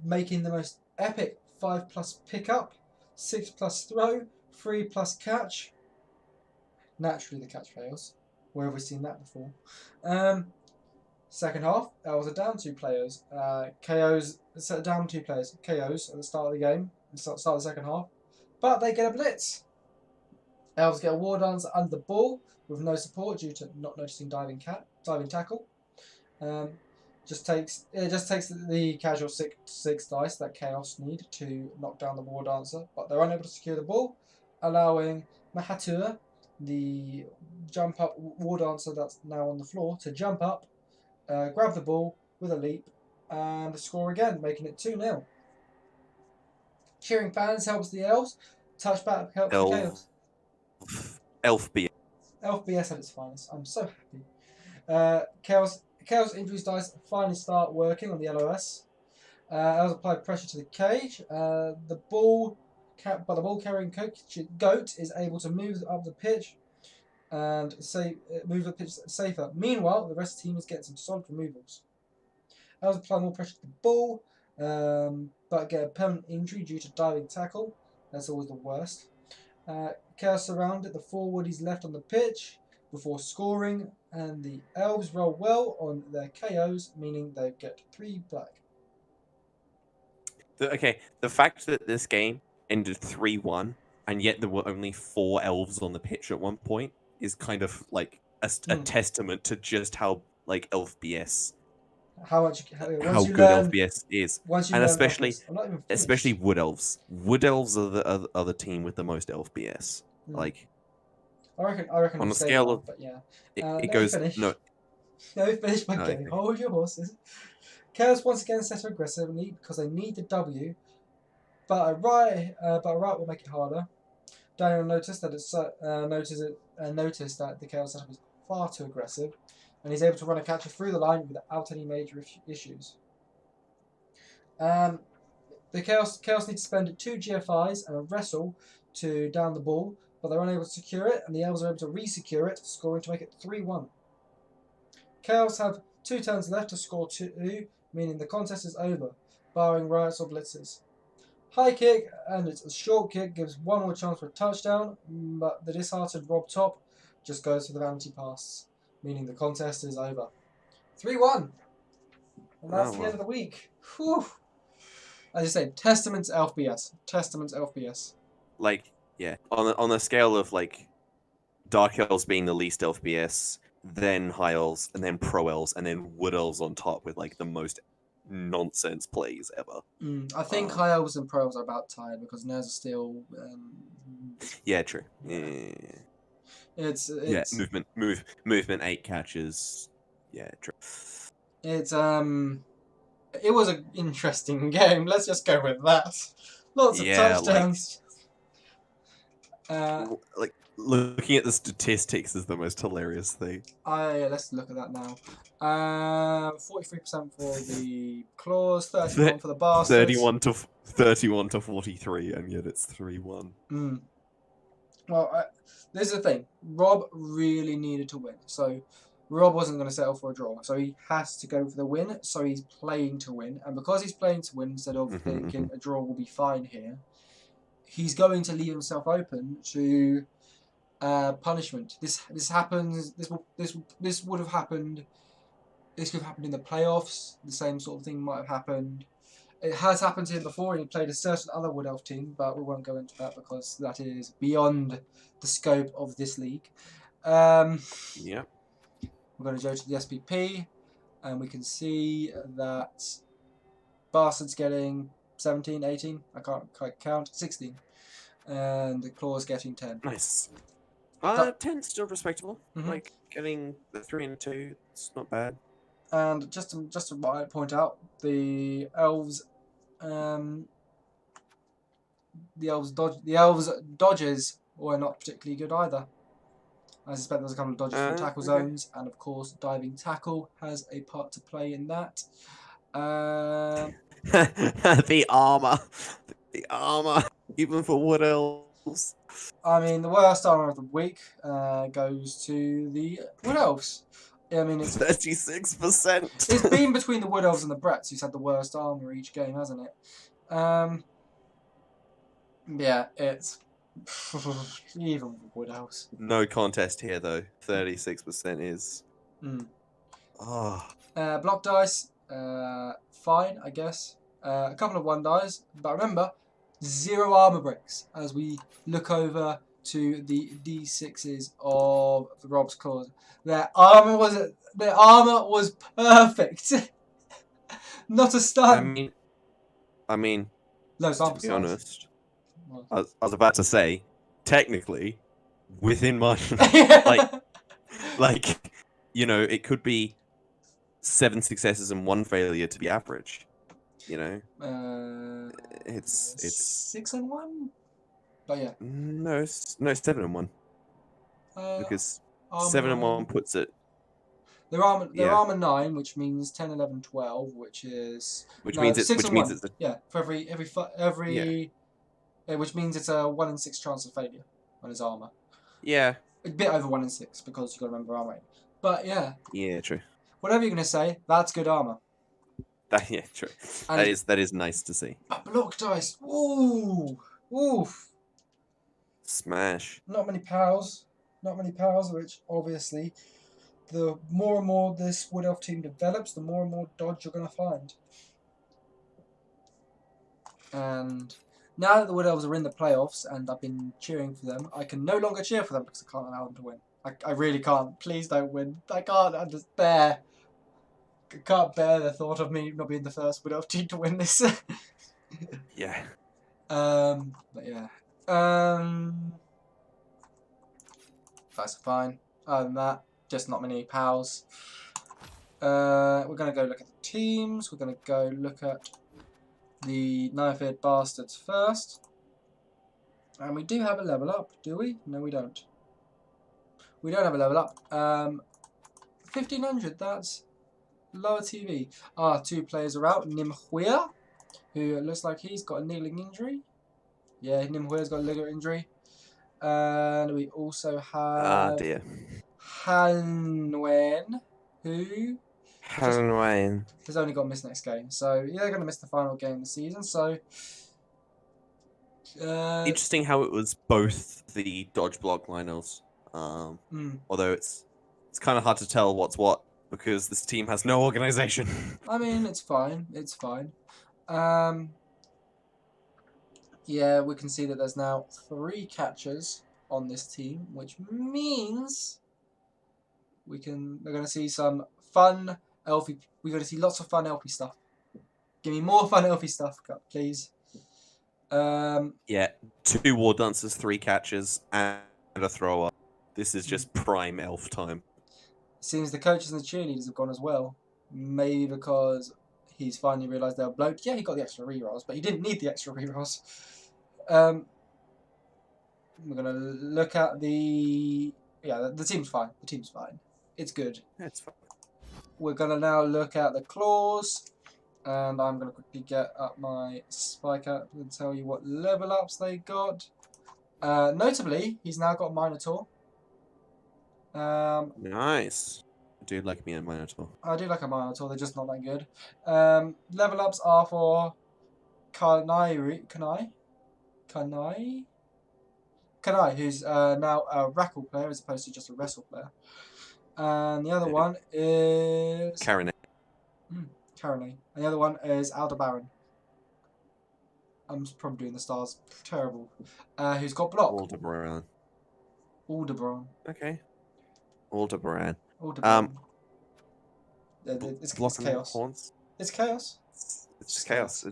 making the most epic 5+ pickup, 6+ throw, 3+ catch. Naturally, the catch fails. Where have we seen that before? Second half, Elves are down 2 players. KOs down 2 players. KOs at the start of the game, start of the second half, but they get a blitz. Elves get a war dance under the ball with no support due to not noticing diving tackle. Just takes the casual 6 dice that Chaos need to knock down the war dancer, but they're unable to secure the ball, allowing Mahatua, the jump up war dancer that's now on the floor, to jump up, grab the ball with a leap, and score again, making it 2-0. Cheering fans helps the Elves. Touchback helps the Chaos. Elf BS. Elf BS at its finest. I'm so happy. Chaos injuries dice finally start working on the LOS. Elves apply pressure to the cage. But the ball carrying goat is able to move up the pitch and move the pitch safer. Meanwhile, the rest of the team is getting some solid removals. Elves apply more pressure to the ball, but get a permanent injury due to diving tackle. That's always the worst. Chaos surrounded the forward is left on the pitch before scoring, and the Elves roll well on their KOs, meaning they get 3 black. The fact that this game ended 3-1, and yet there were only 4 Elves on the pitch at one point is kind of like a testament to just how like Elf BS. How good Elf BS is, and especially Wood Elves. Wood Elves are the team with the most Elf BS. Like, I reckon on a scale of, but yeah, it goes no. Finish my game. Hold your horses. Chaos once again set aggressively because they need the W. But a right will make it harder. Daniel noticed that noticed that the Chaos setup is far too aggressive, and he's able to run a catcher through the line without any major issues. The Chaos need to spend 2 GFIs and a wrestle to down the ball, but they're unable to secure it, and the Elves are able to re-secure it, scoring to make it 3-1. Chaos have 2 turns left to score 2, meaning the contest is over, barring riots or blitzes. High kick, and it's a short kick, gives one more chance for a touchdown, but the disheartened Rob Top just goes for the vanity pass, meaning the contest is over. 3-1! And that's the end of the week. Whew. As you say, testament to LFBS. Testament to LFBS. Like, yeah, on the scale of like Dark Elves being the least LFBS, then High Elves, and then Pro Elves, and then Wood Elves on top with like the most nonsense plays ever. I think High Elves and Pro Elves are about tied because Nerds are still. Yeah, true. Yeah. Yeah. It's movement 8 catches. Yeah, true. It was an interesting game. Let's just go with that. Lots of touchdowns. Like looking at the statistics is the most hilarious thing. Let's look at that now. 43% for the Claws, 31 for the Bastards. 31 to 43, and yet it's 3-1. Well, this is the thing. Rob really needed to win, so Rob wasn't going to settle for a draw, so he has to go for the win. So he's playing to win, and because he's playing to win instead of thinking a draw will be fine here, he's going to leave himself open to punishment. This happens. This would have happened. This could have happened in the playoffs. The same sort of thing might have happened. It has happened to him before, and he played a certain other Wood Elf team, but we won't go into that because that is beyond the scope of this league. Yeah. We're going to go to the SPP, and we can see that Bastard's getting 17, 18. I can't quite count. 16. And the Claw's getting 10. Nice. 10's still respectable. Like getting the 3 and 2, it's not bad. And just to point out, the Elves, dodges were not particularly good either. I suspect there's a couple of dodges from tackle zones, and of course, diving tackle has a part to play in that. The armor, even for Wood Elves. I mean, the worst armor of the week goes to the Wood Elves. I mean, it's 36%. It's been between the Wood Elves and the Bretts who's had the worst armor each game, hasn't it? Yeah, it's even Wood Elves. No contest here though. 36% is. Block dice, fine, I guess. A couple of 1 dice, but remember, 0 armor breaks as we look over to the D6s of the Rob's Claws. Their armor was perfect. Not a stun. I mean, no, to be honest, I was about to say, technically, within margin, like, you know, it could be 7 successes and 1 failure to be average. You know, it's 6 and 1. But yeah, no, 7 and 1. Because 7 and 1 puts it. Their armor 9, which means 10, 11, 12, which means it's for every which means it's a 1 in 6 chance of failure on his armor. Yeah, a bit over 1 in 6 because you got to remember armor. But yeah, true. Whatever you're gonna say, that's good armor. True. And that is nice to see. A block dice, oof. Smash. Not many powers, which obviously, the more and more this Wood Elf team develops, the more and more dodge you're going to find. And now that the Wood Elves are in the playoffs and I've been cheering for them, I can no longer cheer for them because I can't allow them to win. I really can't. Please don't win. I can't just bear. I can't bear the thought of me not being the first Wood Elf team to win this. Yeah. But yeah. That's fine. Other than that, just not many pals. We're going to go look at the teams. We're going to go look at the knife-eared bastards first. And we do have a level up, do we? No, we don't. We don't have a level up. 1500, that's lower TV. 2 players are out. Nimhuya, who looks like he's got a niggling injury. Yeah, Nimhuya's got a niggling injury. And we also have dear. Hanwen, who Hanwen. has only got to miss next game. So, yeah, they're going to miss the final game of the season. So, Interesting how it was both the dodge block liners. Although it's kind of hard to tell what's what because this team has no organization. I mean, it's fine. It's fine. Yeah, we can see that there's now 3 catchers on this team, which means we're going to see some fun elfie. We're going to see lots of fun elfie stuff. Give me more fun elfie stuff, please. Yeah, 2 war dancers, 3 catchers, and a thrower. This is just prime elf time. Seems the coaches and the cheerleaders have gone as well. Maybe because he's finally realised they're bloked. Yeah, he got the extra rerolls, but he didn't need the extra rerolls. We're going to look at the... Yeah, the team's fine. The team's fine. It's good. Yeah, it's fine. We're going to now look at the claws. And I'm going to quickly get up my spike app and tell you what level ups they got. Notably, he's now got Minotaur. Nice. I do like me a Minotaur. I do like a Minotaur, they're just not that good. Level ups are for Kanai, who's now a Rackle player as opposed to just a Wrestle player. And the other one is... Karen. Currently. And the other one is Aldebaran. I'm probably doing the stars terrible. Who's got block? Aldebaran. Okay. Aldebaran. It's chaos. Horns. It's chaos. It's chaos.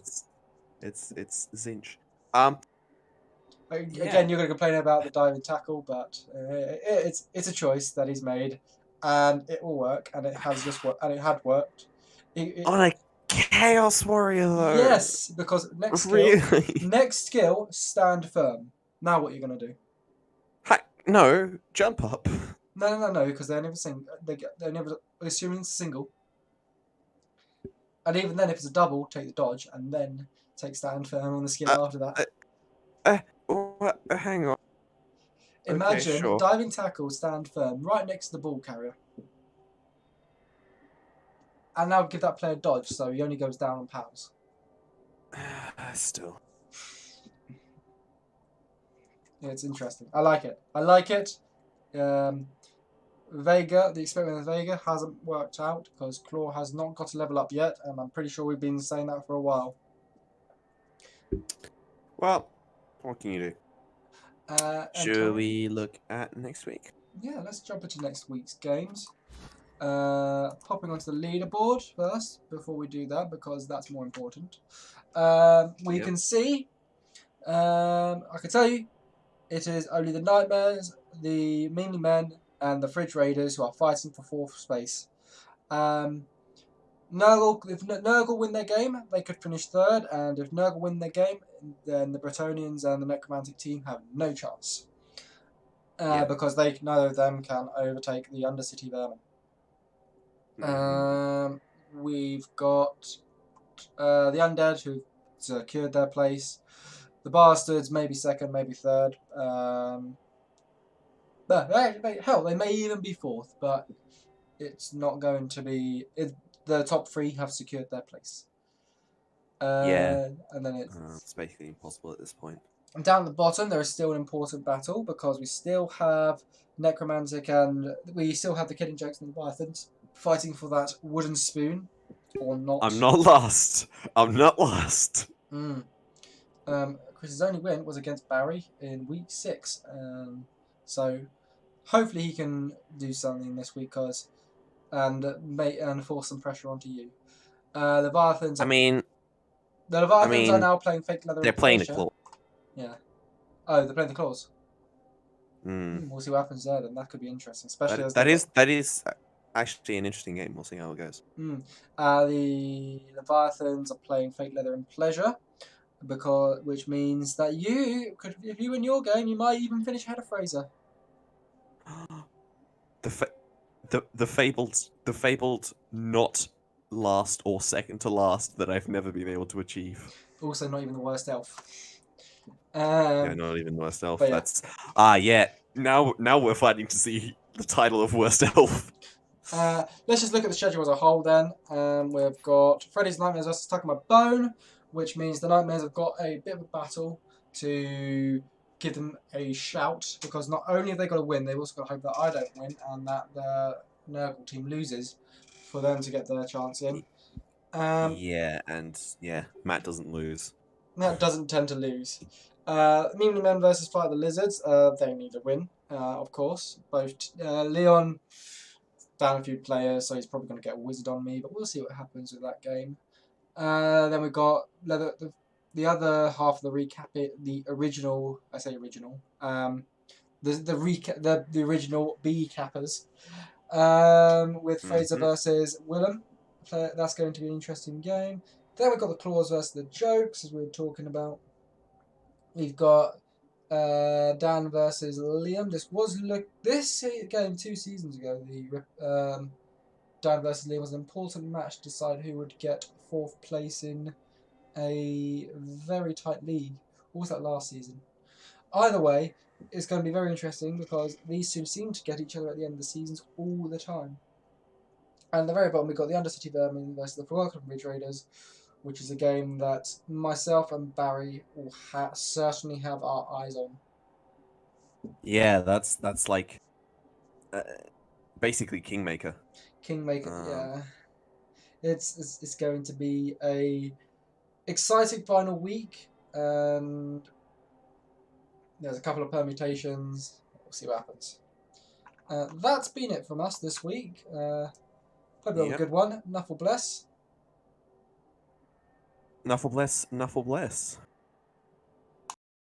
It's Zinch. Again, you're going to complain about the diving tackle, but it's a choice that he's made, and it will work, and it has just worked, and it had worked. On a Chaos Warrior, though. Yes, because next skill, stand firm. Now what are you going to do? No, jump up. No, because they're never assuming it's a single. And even then, if it's a double, take the dodge, and then take stand firm on the skill after that. Hang on. Imagine okay, sure. diving tackle, stand firm, right next to the ball carrier. And now give that player dodge, so he only goes down on pals. Still. Yeah, it's interesting. I like it. Vega, the experiment with Vega hasn't worked out because Claw has not got a level up yet, and I'm pretty sure we've been saying that for a while. Well, what can you do? Should we look at next week? Yeah, let's jump into next week's games. Popping onto the leaderboard first before we do that because that's more important. We can see, I can tell you, it is only the Nightmares, the Meanly Men, and the Fridge Raiders who are fighting for 4th space. Nurgle, if Nurgle win their game, they could finish 3rd, and if Nurgle win their game, then the Bretonnians and the Necromantic team have no chance. Because neither of them can overtake the Undercity Vermin. We've got the Undead who secured their place. The Bastards maybe 2nd, maybe 3rd. Hell, they may even be 4th, but it's not going to be. The top 3 have secured their place. And then it's basically impossible at this point. And down at the bottom, there is still an important battle because we still have Necromantic and we still have the Killing Jokes and the Leviathans fighting for that wooden spoon, or not. I'm not lost. Chris's only win was against Barry in week 6, so hopefully he can do something this week, and force some pressure onto you. Leviathans. The Leviathans are now playing fake leather. They're playing the claw. Yeah. Oh, they're playing the claws. We'll see what happens there. Then that could be interesting, especially that is actually an interesting game. We'll see how it goes. The Leviathans are playing Fate, Leather, and Pleasure, which means that if you win your game, you might even finish ahead of Fraser. The fabled not last or second to last that I've never been able to achieve. Also, not even the worst elf. Yeah, not even worst elf. But yeah. That's yeah. Now we're fighting to see the title of worst elf. Let's just look at the schedule as a whole then. We've got Freddy's Nightmares versus Tuck My Bone, which means the Nightmares have got a bit of a battle to give them a shout, because not only have they got to win, they've also got to hope that I don't win and that the Nurgle team loses for them to get their chance in. Yeah, Matt doesn't lose. Matt doesn't tend to lose. Meemly Men versus Fight the Lizards, they need a win, of course. Both Leon down a few players, so he's probably going to get a wizard on me, but we'll see what happens with that game. Then we've got the other half of the recap, the original, I say original, the original B cappers, with Fraser versus Willem. That's going to be an interesting game. Then we've got the Claws versus the Jokes, as we were talking about. We've got Dan versus Liam. This game 2 seasons ago. The Dan versus Liam was an important match to decide who would get 4th place in a very tight league. What was that last season? Either way, it's going to be very interesting because these two seem to get each other at the end of the seasons all the time. And at the very bottom, we've got the Undercity Vermin versus the Forgotten Bridge Raiders, which is a game that myself and Barry will certainly have our eyes on. Yeah, that's like basically Kingmaker. Kingmaker, yeah. It's going to be a exciting final week, and there's a couple of permutations. We'll see what happens. That's been it from us this week. Hope you have a good one. Nuffle bless. Nuffle bless. Nuffle bless.